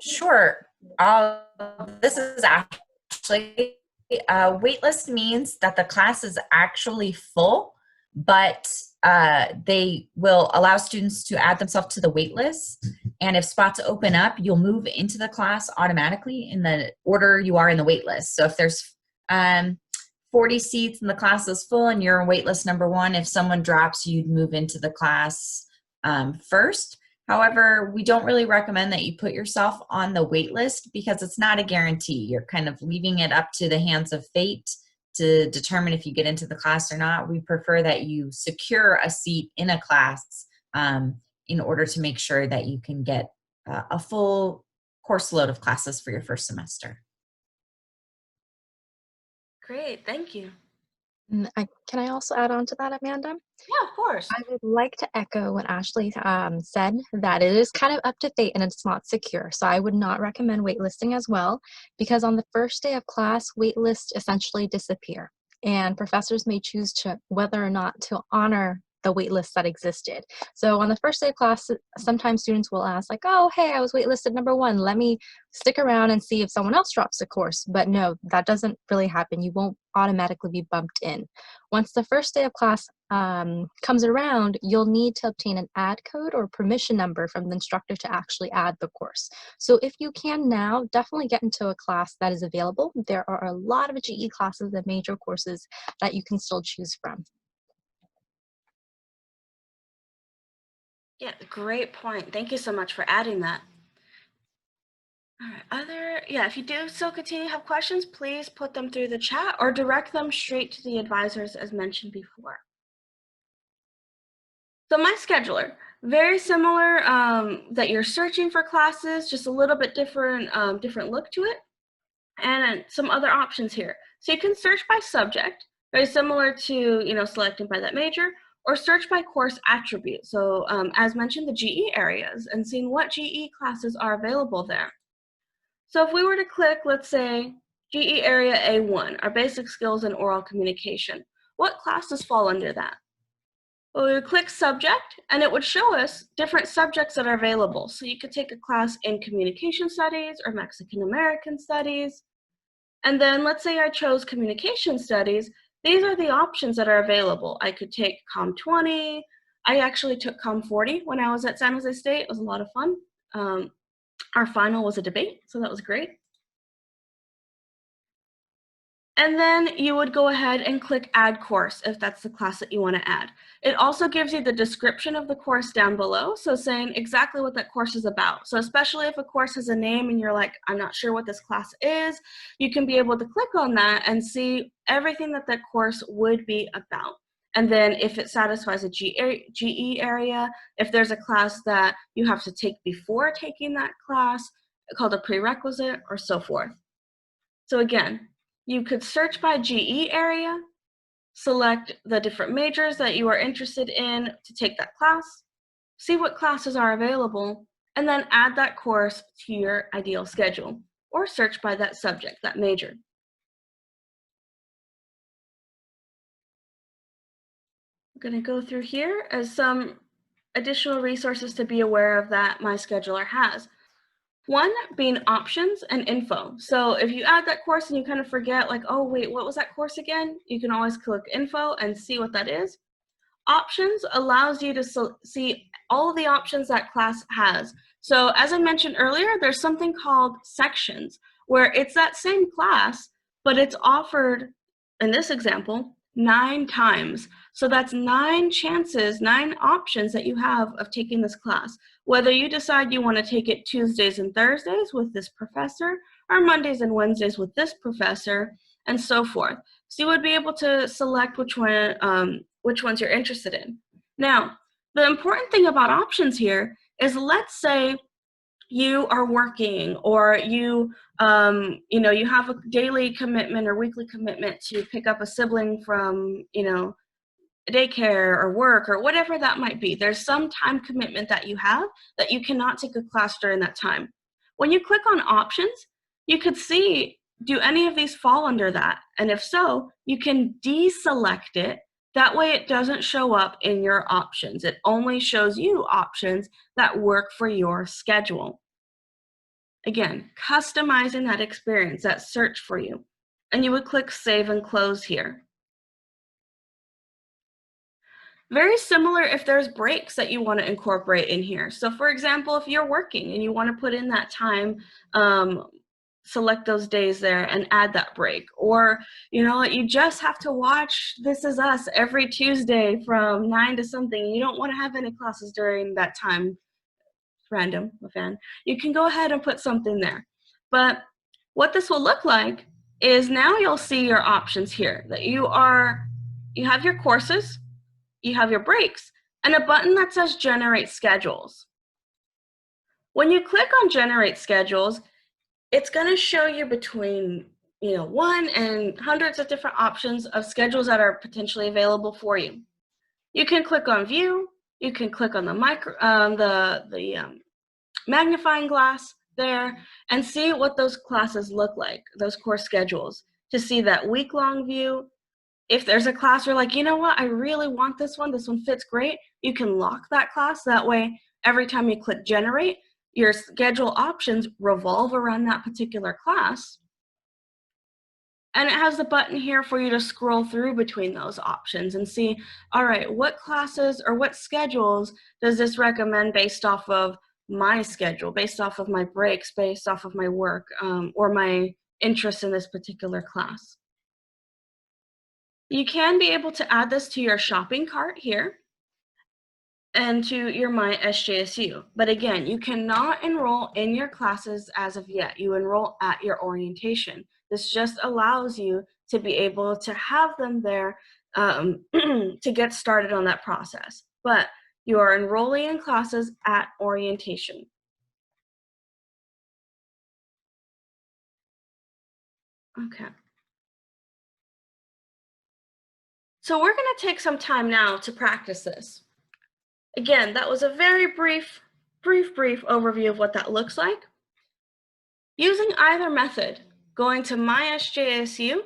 Sure. This is actually, waitlist means that the class is actually full, but they will allow students to add themselves to the waitlist. And if spots open up, you'll move into the class automatically in the order you are in the waitlist. So if there's 40 seats and the class is full and you're in waitlist number 1, if someone drops, you'd move into the class first. However, we don't really recommend that you put yourself on the wait list because it's not a guarantee. You're kind of leaving it up to the hands of fate to determine if you get into the class or not. We prefer that you secure a seat in a class in order to make sure that you can get a full course load of classes for your first semester. Great, thank you. Can I also add on to that, Amanda? Yeah, of course. I would like to echo what Ashley said, that it is kind of up to fate and it's not secure. So I would not recommend waitlisting as well, because on the first day of class, waitlists essentially disappear. And professors may choose to whether or not to honor the waitlist that existed. So on the first day of class, sometimes students will ask like, oh, hey, I was waitlisted number 1. Let me stick around and see if someone else drops the course. But no, that doesn't really happen. You won't automatically be bumped in. Once the first day of class comes around, you'll need to obtain an add code or permission number from the instructor to actually add the course. So if you can now, definitely get into a class that is available. There are a lot of GE classes and major courses that you can still choose from. Yeah, great point. Thank you so much for adding that. All right, if you do still continue to have questions, please put them through the chat or direct them straight to the advisors as mentioned before. So My Scheduler, very similar that you're searching for classes, just a little bit different, different look to it, and some other options here. So you can search by subject, very similar to selecting by that major, or search by course attribute. So as mentioned, the GE areas, and seeing what GE classes are available there. So if we were to click, let's say, GE area A1, our basic skills in oral communication, what classes fall under that? Well, we would click subject, and it would show us different subjects that are available. So you could take a class in communication studies or Mexican American studies. And then let's say I chose communication studies. These are the options that are available. I could take Com 20. I actually took Com 40 when I was at San Jose State. It was a lot of fun. Our final was a debate, so that was great. And then you would go ahead and click Add Course if that's the class that you want to add. It also gives you the description of the course down below, so saying exactly what that course is about. So especially if a course has a name and you're like, I'm not sure what this class is, you can be able to click on that and see everything that that course would be about. And then if it satisfies a GE area, if there's a class that you have to take before taking that class, called a prerequisite, or so forth. So again, you could search by GE area, select the different majors that you are interested in to take that class, see what classes are available, and then add that course to your ideal schedule or search by that subject, that major. I'm going to go through here as some additional resources to be aware of that My Scheduler has. One being options and info. So if you add that course and you kind of forget, like, oh, wait, what was that course again? You can always click info and see what that is. Options allows you to see all of the options that class has. So as I mentioned earlier, there's something called sections where it's that same class, but it's offered, in this example, 9 times. So that's 9 chances, 9 options that you have of taking this class. Whether you decide you want to take it Tuesdays and Thursdays with this professor, or Mondays and Wednesdays with this professor, and so forth. So you would be able to select which ones you're interested in. Now, the important thing about options here is, let's say you are working, or you have a daily commitment or weekly commitment to pick up a sibling from, daycare or work or whatever that might be. There's some time commitment that you have that you cannot take a class during that time. When you click on options, you could see, do any of these fall under that? And if so, you can deselect it. That way it doesn't show up in your options. It only shows you options that work for your schedule. Again, customizing that experience, that search for you. And you would click Save and Close here. Very similar if there's breaks that you want to incorporate in here. So for example, if you're working and you want to put in that time, select those days there and add that break. Or, you just have to watch This Is Us every Tuesday from 9 to something. You don't want to have any classes during that time. Random, a fan. You can go ahead and put something there. But what this will look like is, now you'll see your options here, that you have your courses, you have your breaks, and a button that says Generate Schedules. When you click on Generate Schedules, it's going to show you between 1 and hundreds of different options of schedules that are potentially available for you. You can click on View. You can click on the magnifying glass there and see what those classes look like, those course schedules, to see that week-long view. If there's a class you're like, you know what, I really want this one fits great, you can lock that class. That way, every time you click Generate, your schedule options revolve around that particular class. And it has the button here for you to scroll through between those options and see, all right, what classes or what schedules does this recommend based off of my schedule, based off of my breaks, based off of my work, or my interest in this particular class. You can be able to add this to your shopping cart here and to your My SJSU. But again, you cannot enroll in your classes as of yet. You enroll at your orientation. This just allows you to be able to have them there to get started on that process. But you are enrolling in classes at orientation. Okay. So we're going to take some time now to practice this. Again, that was a very brief overview of what that looks like. Using either method, going to My SJSU,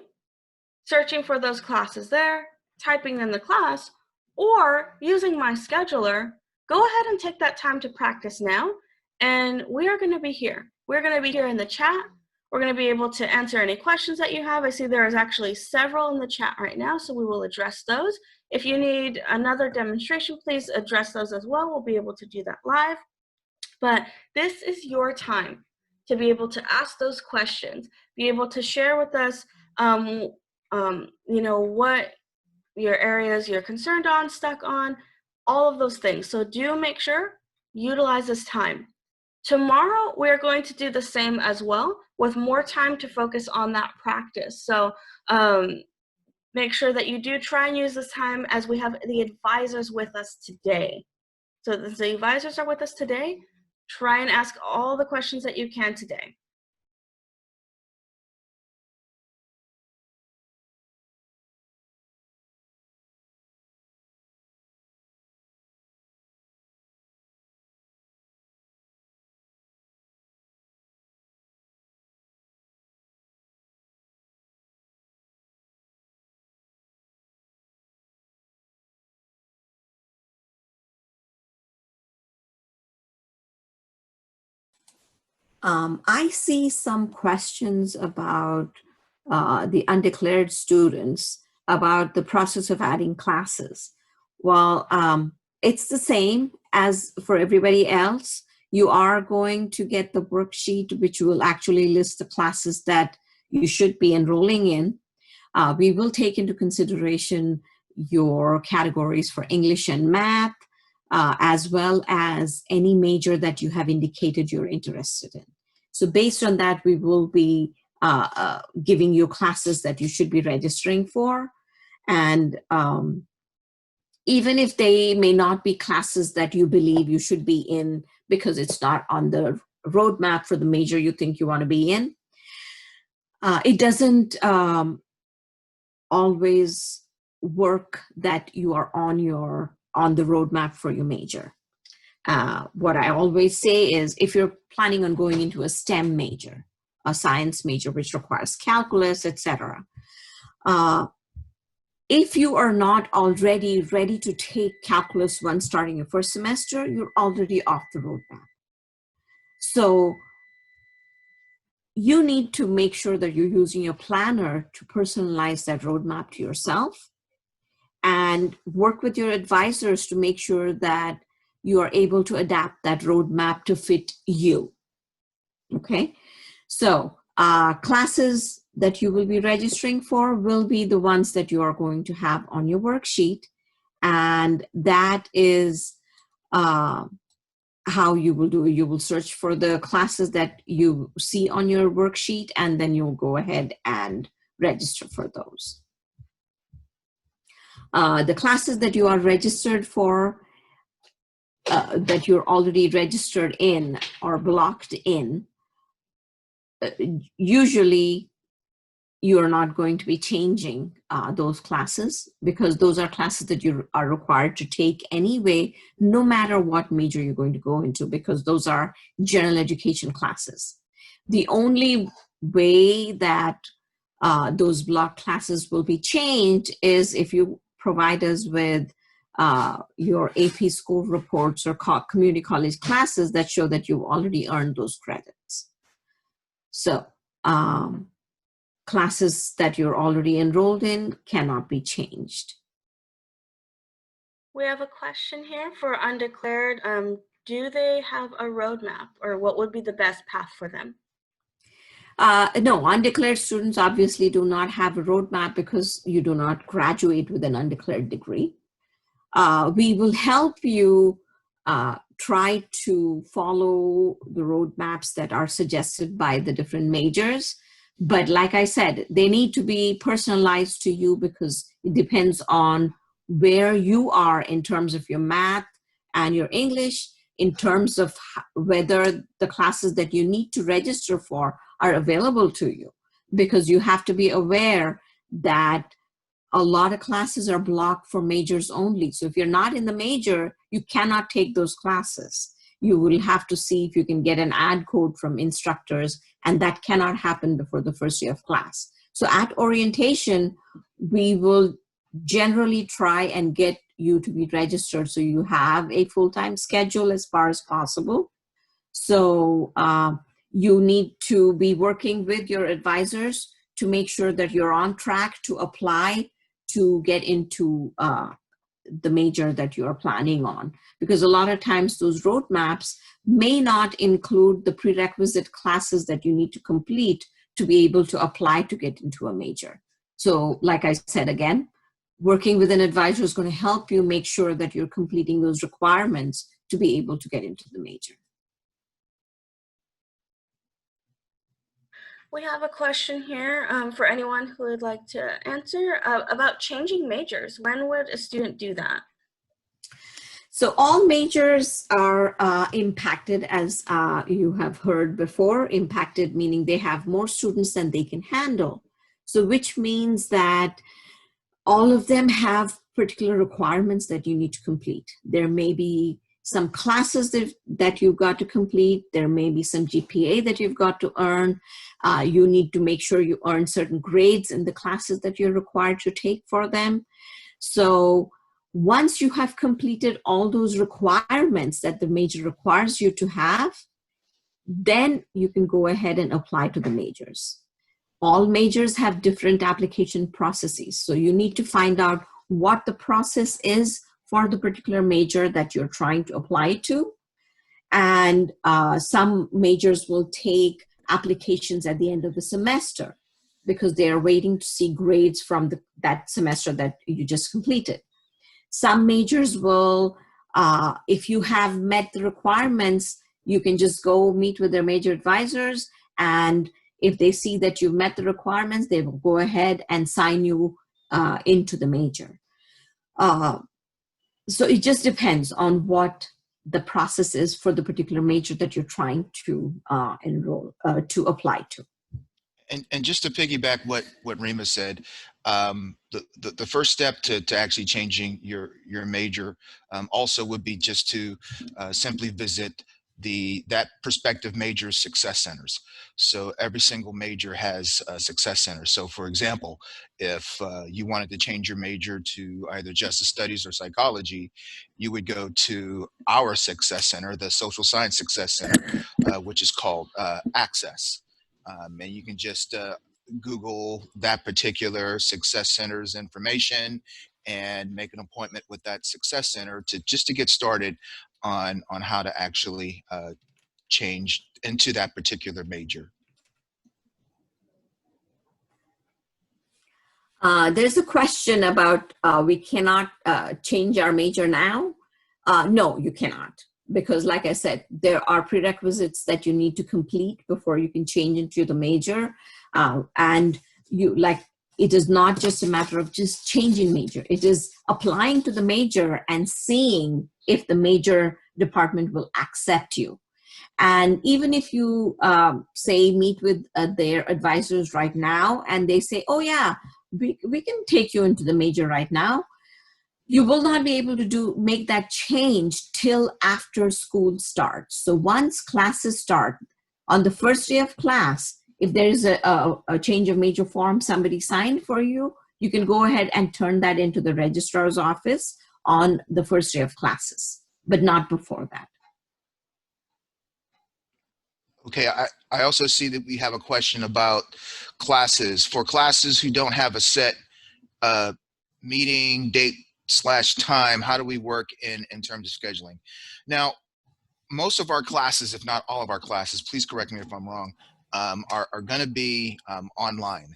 searching for those classes there, typing in the class, or using My Scheduler, go ahead and take that time to practice now, and we are going to be here. We're going to be here in the chat. We're going to be able to answer any questions that you have. I see there is actually several in the chat right now, so we will address those. If you need another demonstration, please address those as well. We'll be able to do that live. But this is your time to be able to ask those questions, be able to share with us, what your areas you're concerned on, stuck on, all of those things. So do make sure, utilize this time. Tomorrow, we're going to do the same as well, with more time to focus on that practice. So make sure that you do try and use this time, as we have the advisors with us today. So the advisors are with us today. Try and ask all the questions that you can today. I see some questions about the undeclared students about the process of adding classes. Well, it's the same as for everybody else. You are going to get the worksheet, which will actually list the classes that you should be enrolling in. We will take into consideration your categories for English and math, as well as any major that you have indicated you're interested in. So based on that, we will be giving you classes that you should be registering for. And even if they may not be classes that you believe you should be in because it's not on the roadmap for the major you think you want to be in, it doesn't always work that you are on the roadmap for your major. What I always say is if you're planning on going into a STEM major, a science major, which requires calculus, etc., if you are not already ready to take calculus 1 starting your first semester, you're already off the roadmap. So you need to make sure that you're using your planner to personalize that roadmap to yourself and work with your advisors to make sure that you are able to adapt that roadmap to fit you. Okay, so classes that you will be registering for will be the ones that you are going to have on your worksheet, and that is how you will do it. You will search for the classes that you see on your worksheet, and then you'll go ahead and register for those. The classes that you are registered for, that you're already registered in or blocked in, usually you are not going to be changing those classes because those are classes that you are required to take anyway, no matter what major you're going to go into, because those are general education classes. The only way that those block classes will be changed is if you provide us with your AP school reports or community college classes that show that you've already earned those credits. So classes that you're already enrolled in cannot be changed. We have a question here for undeclared. Do they have a roadmap, or what would be the best path for them? No, undeclared students obviously do not have a roadmap because you do not graduate with an undeclared degree. We will help you try to follow the roadmaps that are suggested by the different majors. But like I said, they need to be personalized to you because it depends on where you are in terms of your math and your English, in terms of whether the classes that you need to register for are available to you. Because you have to be aware that a lot of classes are blocked for majors only. So if you're not in the major, you cannot take those classes. You will have to see if you can get an ad code from instructors, and that cannot happen before the first day of class. So at orientation, we will generally try and get you to be registered so you have a full-time schedule as far as possible. So you need to be working with your advisors to make sure that you're on track to apply to get into the major that you are planning on. Because a lot of times those roadmaps may not include the prerequisite classes that you need to complete to be able to apply to get into a major. So like I said again, working with an advisor is going to help you make sure that you're completing those requirements to be able to get into the major. We have a question here for anyone who would like to answer about changing majors. When would a student do that? So all majors are impacted, as you have heard before. Impacted meaning they have more students than they can handle. So which means that all of them have particular requirements that you need to complete. There may be some classes that you've got to complete. There may be some GPA that you've got to earn. You need to make sure you earn certain grades in the classes that you're required to take for them. So once you have completed all those requirements that the major requires you to have, then you can go ahead and apply to the majors. All majors have different application processes. So you need to find out what the process is for the particular major that you're trying to apply to. And some majors will take applications at the end of the semester because they are waiting to see grades from that semester that you just completed. Some majors will, if you have met the requirements, you can just go meet with their major advisors, and if they see that you've met the requirements, they will go ahead and sign you into the major. So it just depends on what the process is for the particular major that you're trying to enroll, to apply to. And just to piggyback what Rima said, the first step to actually changing your major also would be just to simply visit that prospective major's success centers. So every single major has a success center. So for example, if you wanted to change your major to either justice studies or psychology, you would go to our success center, the social science success center, which is called Access. And you can just Google that particular success center's information and make an appointment with that success center just to get started on how to actually change into that particular major. There's a question about we cannot change our major now. No, you cannot. Because like I said, there are prerequisites that you need to complete before you can change into the major. And it is not just a matter of just changing major. It is applying to the major and seeing if the major department will accept you. And even if you say meet with their advisors right now and they say, oh yeah, we can take you into the major right now, you will not be able to make that change till after school starts. So once classes start, on the first day of class, if there is a change of major form somebody signed for you, you can go ahead and turn that into the registrar's office on the first day of classes, but not before that. Okay, I also see that we have a question about classes. For classes who don't have a set meeting date / time, how do we work in terms of scheduling? Now, most of our classes, if not all of our classes, please correct me if I'm wrong, are going to be online.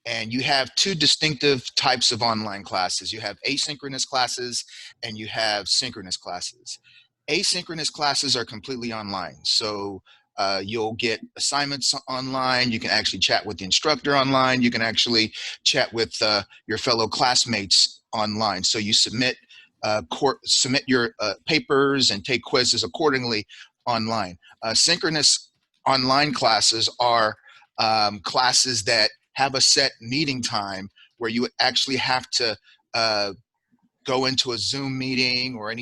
And you have two distinctive types of online classes. You have asynchronous classes and you have synchronous classes. Asynchronous classes are completely online. So you'll get assignments online. You can actually chat with the instructor online. You can actually chat with your fellow classmates online. So you submit your papers and take quizzes accordingly online. Synchronous online classes are classes that have a set meeting time where you actually have to go into a Zoom meeting or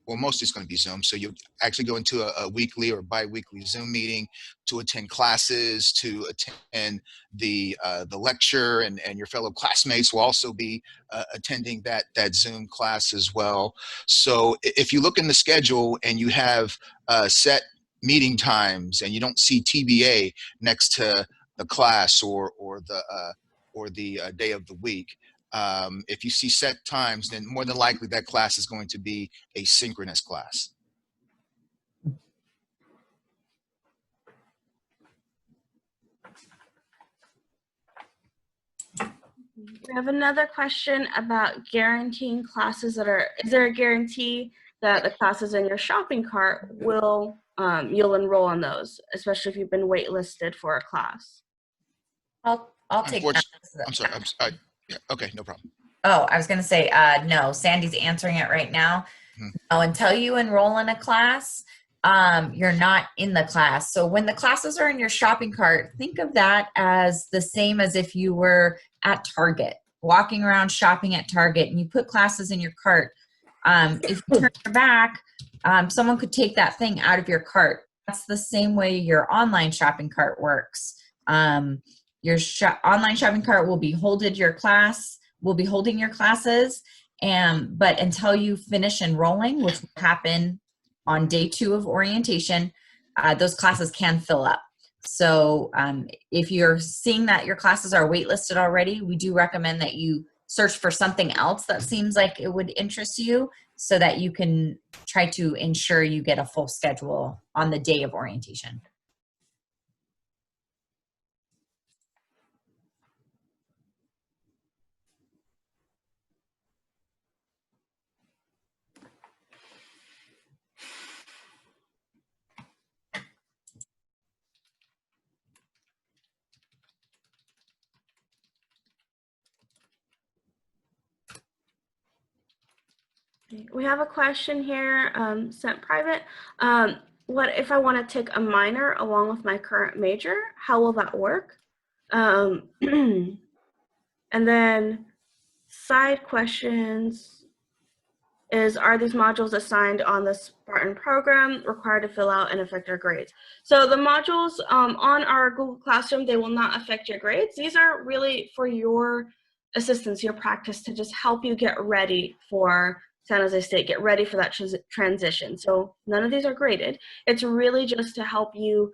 well, mostly it's going to be Zoom. So you actually go into a weekly or bi-weekly Zoom meeting to attend classes, to attend the lecture, and your fellow classmates will also be attending that Zoom class as well. So if you look in the schedule and you have set meeting times and you don't see TBA next to the class or the day of the week, if you see set times, then more than likely that class is going to be a synchronous class. We have another question about guaranteeing classes is there a guarantee that the classes in your shopping cart will, you'll enroll in those, especially if you've been waitlisted for a class? I'll take that. I'm sorry. Yeah, okay, no problem. Oh, I was going to say, no, Sandy's answering it right now. No, until you enroll in a class, you're not in the class. So when the classes are in your shopping cart, think of that as the same as if you were at Target, walking around shopping at Target, and you put classes in your cart. If you turn your back, someone could take that thing out of your cart. That's the same way your online shopping cart works. Your online shopping cart will be holding your classes, but until you finish enrolling, which will happen on day 2 of orientation, those classes can fill up. So if you're seeing that your classes are waitlisted already, we do recommend that you search for something else that seems like it would interest you so that you can try to ensure you get a full schedule on the day of orientation. We have a question here sent private. What if I want to take a minor along with my current major? How will that work? And then side questions is, are these modules assigned on the Spartan program required to fill out and affect your grades? So the modules on our Google Classroom, they will not affect your grades. These are really for your assistance, your practice, to just help you get ready for San Jose State, get ready for that transition. So none of these are graded. It's really just to help you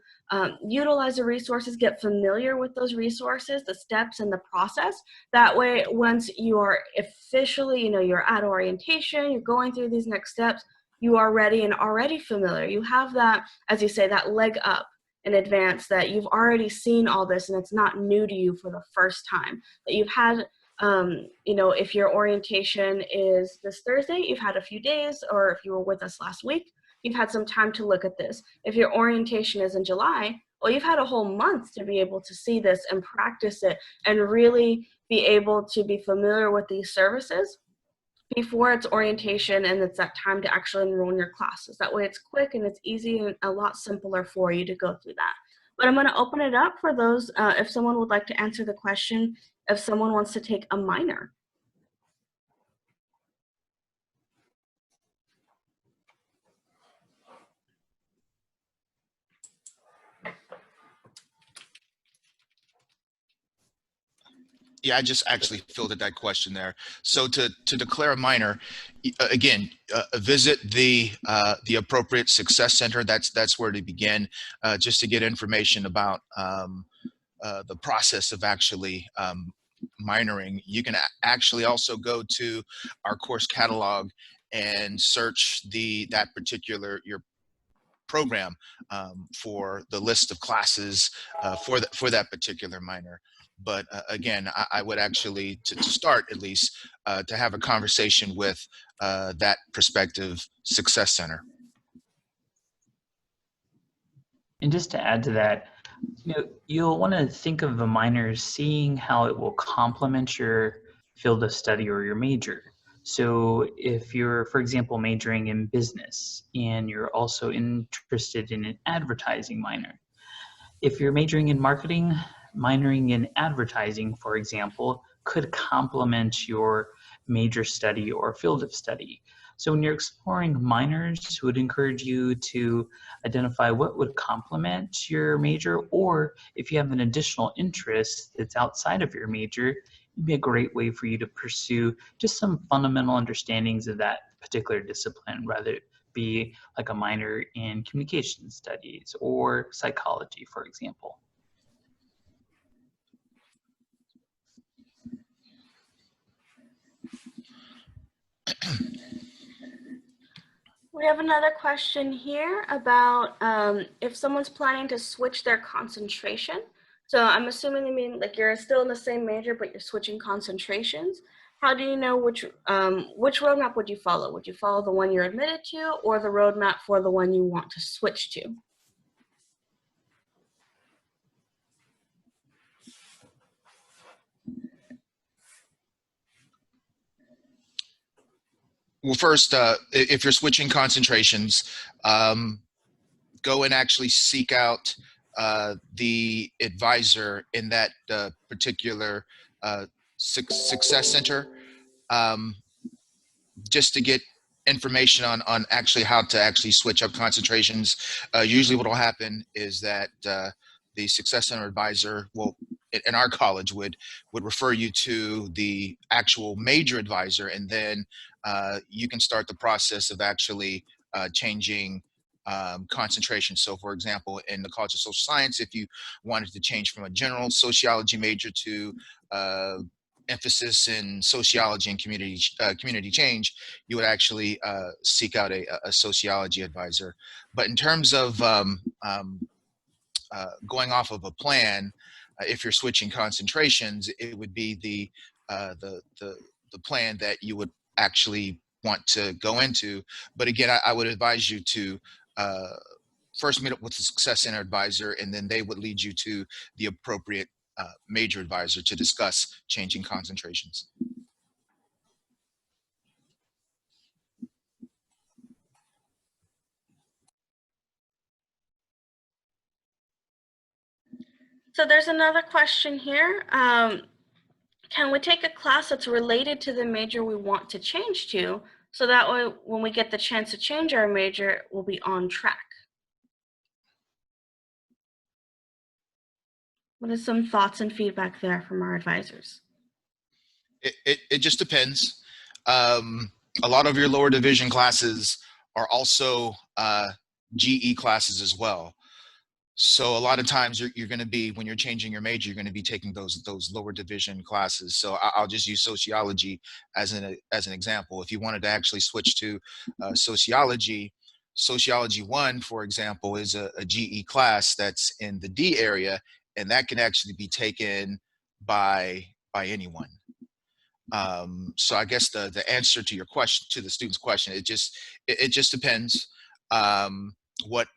utilize the resources, get familiar with those resources, the steps and the process. That way, once you are officially, you're at orientation, you're going through these next steps, you are ready and already familiar. You have that, as you say, that leg up in advance, that you've already seen all this and it's not new to you for the first time, that you've had if your orientation is this Thursday, you've had a few days, or if you were with us last week, you've had some time to look at this. If your orientation is in July, well, you've had a whole month to be able to see this and practice it and really be able to be familiar with these services before it's orientation and it's that time to actually enroll in your classes. That way it's quick and it's easy and a lot simpler for you to go through that. But I'm going to open it up for those, if someone would like to answer the question, if someone wants to take a minor. Yeah, I just actually fielded that question there. So to declare a minor, again, visit the appropriate success center. That's where to begin, just to get information about the process of actually minoring. You can actually also go to our course catalog and search that particular your program for the list of classes for that particular minor. But again, I would actually, to start at least, to have a conversation with that prospective success center. And just to add to that, you'll want to think of the minor as seeing how it will complement your field of study or your major. So if you're, for example, majoring in business and you're also interested in an advertising minor, if you're majoring in marketing, minoring in advertising, for example, could complement your major study or field of study. So when you're exploring minors, we would encourage you to identify what would complement your major, or if you have an additional interest that's outside of your major, it'd be a great way for you to pursue just some fundamental understandings of that particular discipline, rather it be like a minor in communication studies or psychology, for example. We have another question here about if someone's planning to switch their concentration. So I'm assuming they mean like you're still in the same major, but you're switching concentrations. How do you know which roadmap would you follow? Would you follow the one you're admitted to, or the roadmap for the one you want to switch to? Well, first, if you're switching concentrations, go and actually seek out the advisor in that particular success center, just to get information on actually how to actually switch up concentrations. Usually what will happen is that the success center advisor will, in our college, would refer you to the actual major advisor, and then you can start the process of actually changing concentration. So for example, in the College of Social Science, if you wanted to change from a general sociology major to emphasis in sociology and community change, you would actually seek out a sociology advisor. But in terms of going off of a plan, if you're switching concentrations, it would be the plan that you would actually want to go into. But again, I would advise you to first meet up with the Success Center advisor, and then they would lead you to the appropriate major advisor to discuss changing concentrations. So there's another question here. Can we take a class that's related to the major we want to change to, so that way when we get the chance to change our major, we'll be on track? What are some thoughts and feedback there from our advisors? It just depends. A lot of your lower division classes are also GE classes as well. So a lot of times you're going to be, when you're changing your major, you're going to be taking those lower division classes. So I'll just use sociology as an example. If you wanted to actually switch to sociology 1, for example, is a GE class that's in the D area, and that can actually be taken by anyone. So I guess the answer to your question, to the student's question, it just depends what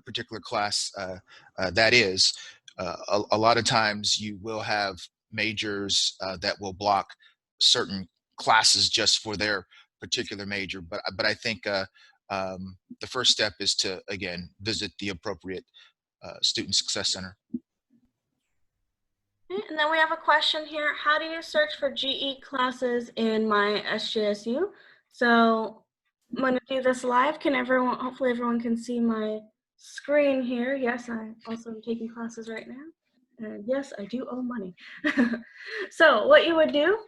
particular class that is. A lot of times you will have majors that will block certain classes just for their particular major, but I think the first step is to, again, visit the appropriate Student Success Center. And then we have a question here. How do you search for GE classes in my SJSU? So I'm going to do this live. Hopefully everyone can see my screen here. Yes, I also am taking classes right now. And yes, I do owe money. So what you would do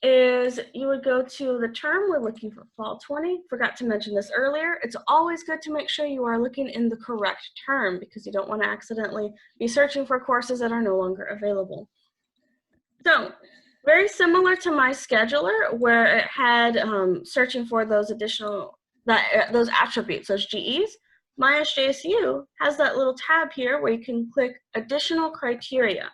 is you would go to the term. We're looking for fall 20. Forgot to mention this earlier. It's always good to make sure you are looking in the correct term, because you don't want to accidentally be searching for courses that are no longer available. So very similar to my scheduler, where it had searching for those those attributes, those GEs. My SJSU has that little tab here where you can click additional criteria.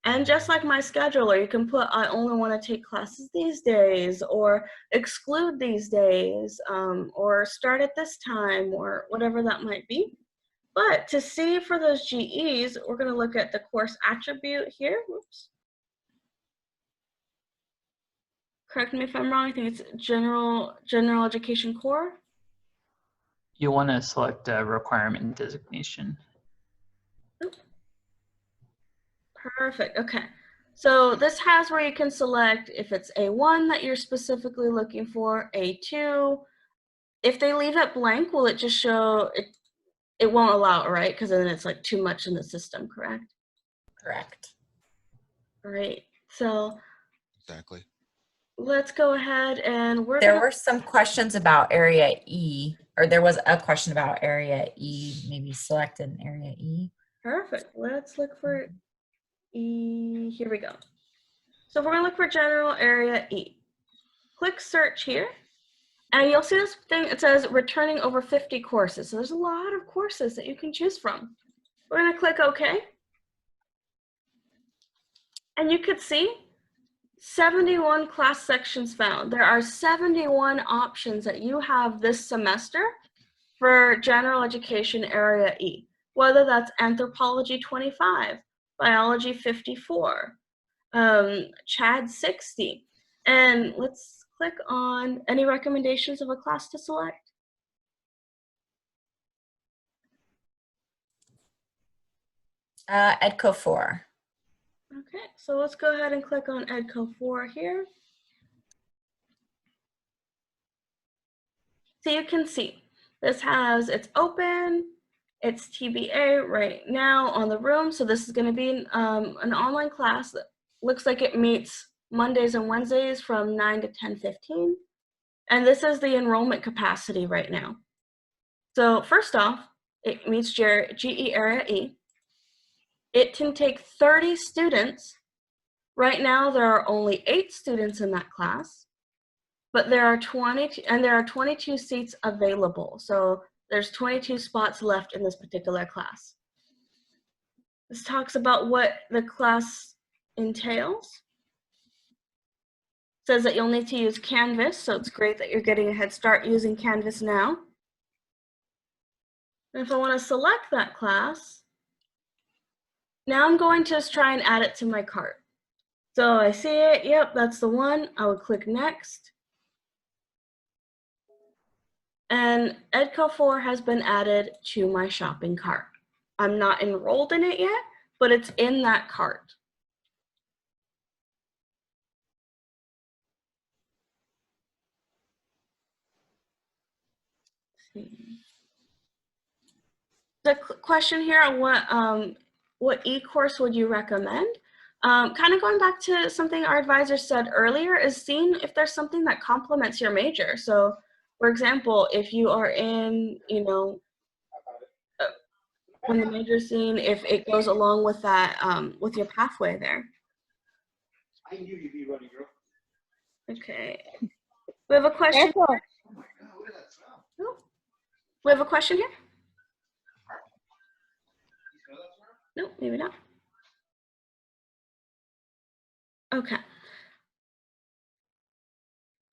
And just like my scheduler, you can put, I only want to take classes these days, or exclude these days, or start at this time, or whatever that might be. But to see for those GEs, we're going to look at the course attribute here. Whoops. Correct me if I'm wrong. I think it's general education core. You want to select a requirement designation. Perfect. Okay. So this has where you can select if it's A1 that you're specifically looking for, A2. If they leave it blank, will it just show it? It won't allow it, right? Because then it's like too much in the system, correct? Correct. Right. So Exactly. let's go ahead and There were some questions about area E, or there was a question about area E, maybe select an area E. Perfect. Let's look for E. Here we go. So we're going to look for general area E. Click search here, and you'll see this thing. It says returning over 50 courses. So there's a lot of courses that you can choose from. We're going to click OK. And you could see 71 class sections found. There are 71 options that you have this semester for general education area E, whether that's anthropology 25, biology 54, CHAD 60. And let's click on any recommendations of a class to select. EDCO 4. Okay, so let's go ahead and click on EDCO 4 here. So you can see this has, it's open, it's TBA right now on the room. So this is going to be an online class that looks like it meets Mondays and Wednesdays from 9 to 10:15. And this is the enrollment capacity right now. So first off, it meets GE Area E. It can take 30 students. Right now, there are only 8 students in that class, but there are 22 seats available. So there's 22 spots left in this particular class. This talks about what the class entails. It says that you'll need to use Canvas, so it's great that you're getting a head start using Canvas now. And if I want to select that class, now I'm going to just try and add it to my cart. So I see it, yep, that's the one. I would click next. And EDCO 4 has been added to my shopping cart. I'm not enrolled in it yet, but it's in that cart. Let's see. The question here on what e-course would you recommend? Kind of going back to something our advisor said earlier is seeing if there's something that complements your major. So, for example, if you are in, when the major scene, if it goes along with that, with your pathway there. Okay. We have a question. Oh, we have a question here? No, maybe not. Okay.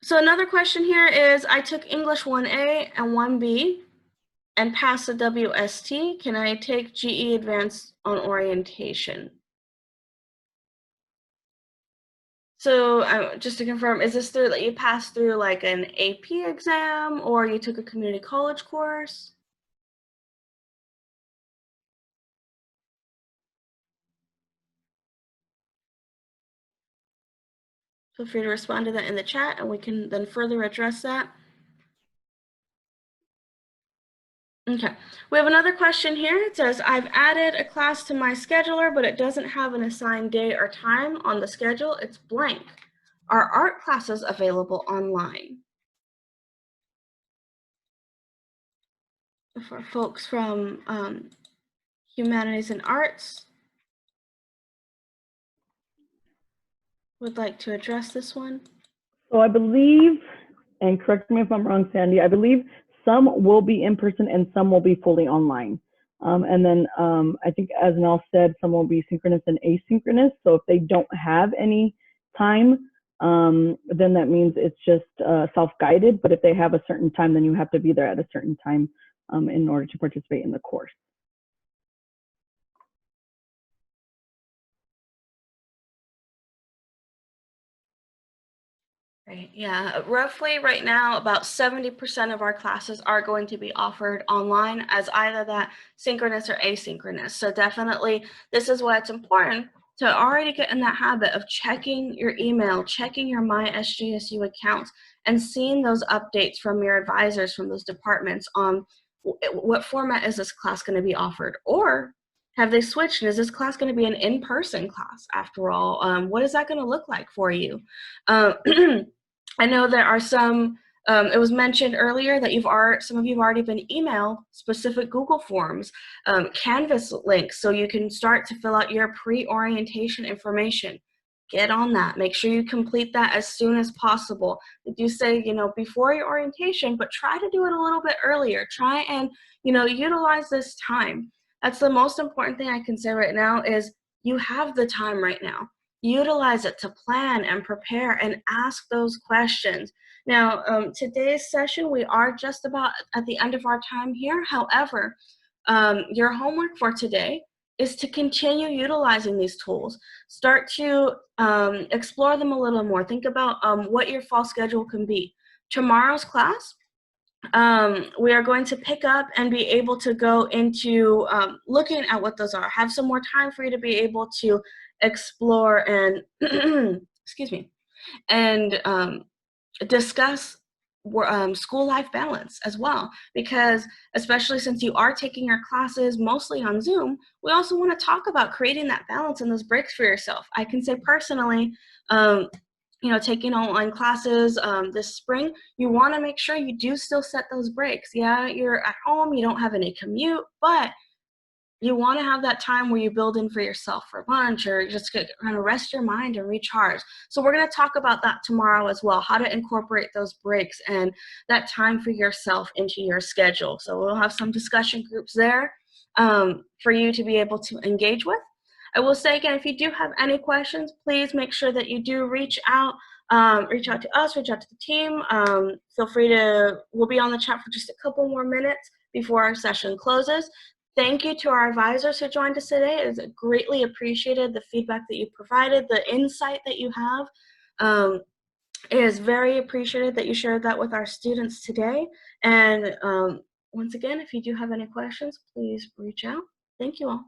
So another question here is, I took English 1A and 1B and passed the WST. Can I take GE Advanced on orientation? So just to confirm, is this through that you passed through like an AP exam or you took a community college course? Feel free to respond to that in the chat and we can then further address that. Okay, we have another question here. It says, I've added a class to my scheduler, but it doesn't have an assigned day or time on the schedule. It's blank. Are art classes available online? For folks from humanities and arts, would like to address this one? So I believe, and correct me if I'm wrong, Sandy, I believe some will be in person and some will be fully online. And then I think, as Nell said, some will be synchronous and asynchronous. So if they don't have any time, then that means it's just self-guided. But if they have a certain time, then you have to be there at a certain time in order to participate in the course. Right. Yeah, roughly right now, about 70% of our classes are going to be offered online as either that synchronous or asynchronous. So definitely, this is why it's important to already get in that habit of checking your email, checking your MySGSU accounts, and seeing those updates from your advisors from those departments on what format is this class going to be offered, or have they switched? And is this class going to be an in-person class after all? What is that going to look like for you? I know there are some, it was mentioned earlier that some of you have already been emailed specific Google Forms, Canvas links, so you can start to fill out your pre-orientation information. Get on that. Make sure you complete that as soon as possible. They do say, before your orientation, but try to do it a little bit earlier. Try and, utilize this time. That's the most important thing I can say right now is you have the time right now. Utilize it to plan and prepare and ask those questions. Now, today's session, we are just about at the end of our time here. However, your homework for today is to continue utilizing these tools. Start to explore them a little more. Think about what your fall schedule can be. Tomorrow's class, we are going to pick up and be able to go into looking at what those are. Have some more time for you to be able to explore and, excuse me, and discuss school life balance as well, because especially since you are taking your classes mostly on Zoom, we also want to talk about creating that balance and those breaks for yourself. I can say personally, taking online classes this spring, you want to make sure you do still set those breaks. Yeah, you're at home, you don't have any commute, but you want to have that time where you build in for yourself for lunch or just kind of rest your mind and recharge. So we're going to talk about that tomorrow as well, how to incorporate those breaks and that time for yourself into your schedule. So we'll have some discussion groups there for you to be able to engage with. I will say again, if you do have any questions, please make sure that you do reach out to us, reach out to the team. Feel free we'll be on the chat for just a couple more minutes before our session closes. Thank you to our advisors who joined us today. It is greatly appreciated, the feedback that you provided, the insight that you have. It is very appreciated that you shared that with our students today. And once again, if you do have any questions, please reach out. Thank you all.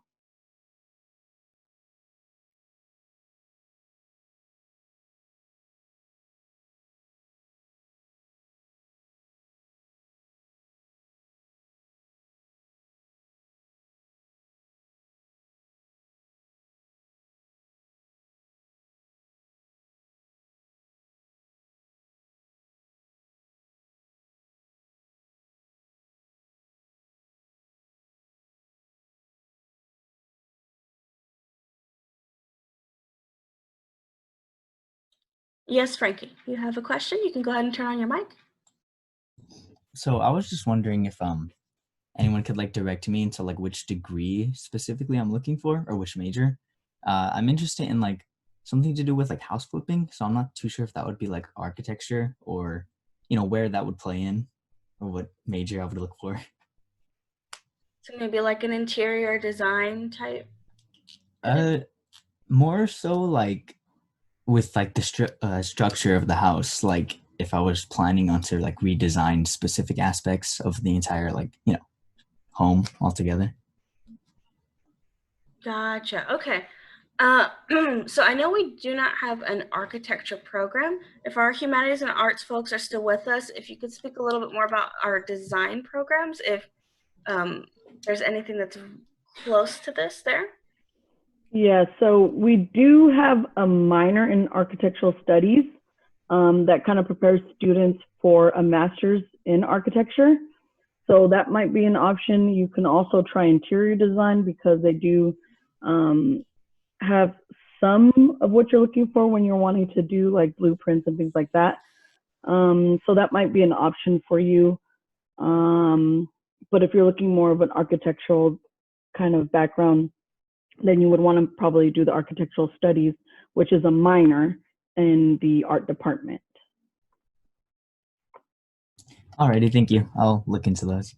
Yes, Frankie, you have a question? You can go ahead and turn on your mic. So I was just wondering if anyone could like direct me into like which degree specifically I'm looking for or which major. I'm interested in like something to do with like house flipping, so I'm not too sure if that would be like architecture or where that would play in or what major I would look for. So maybe like an interior design type? More so like with like the structure of the house, like if I was planning on to like redesign specific aspects of the entire home altogether. Gotcha. Okay. So I know we do not have an architecture program. If our humanities and arts folks are still with us, if you could speak a little bit more about our design programs, if there's anything that's close to this there. Yeah, so we do have a minor in architectural studies that kind of prepares students for a master's in architecture. So that might be an option. You can also try interior design because they do have some of what you're looking for when you're wanting to do like blueprints and things like that. So that might be an option for you. But if you're looking more of an architectural kind of background, then you would want to probably do the architectural studies, which is a minor in the art department. Alrighty, thank you. I'll look into those.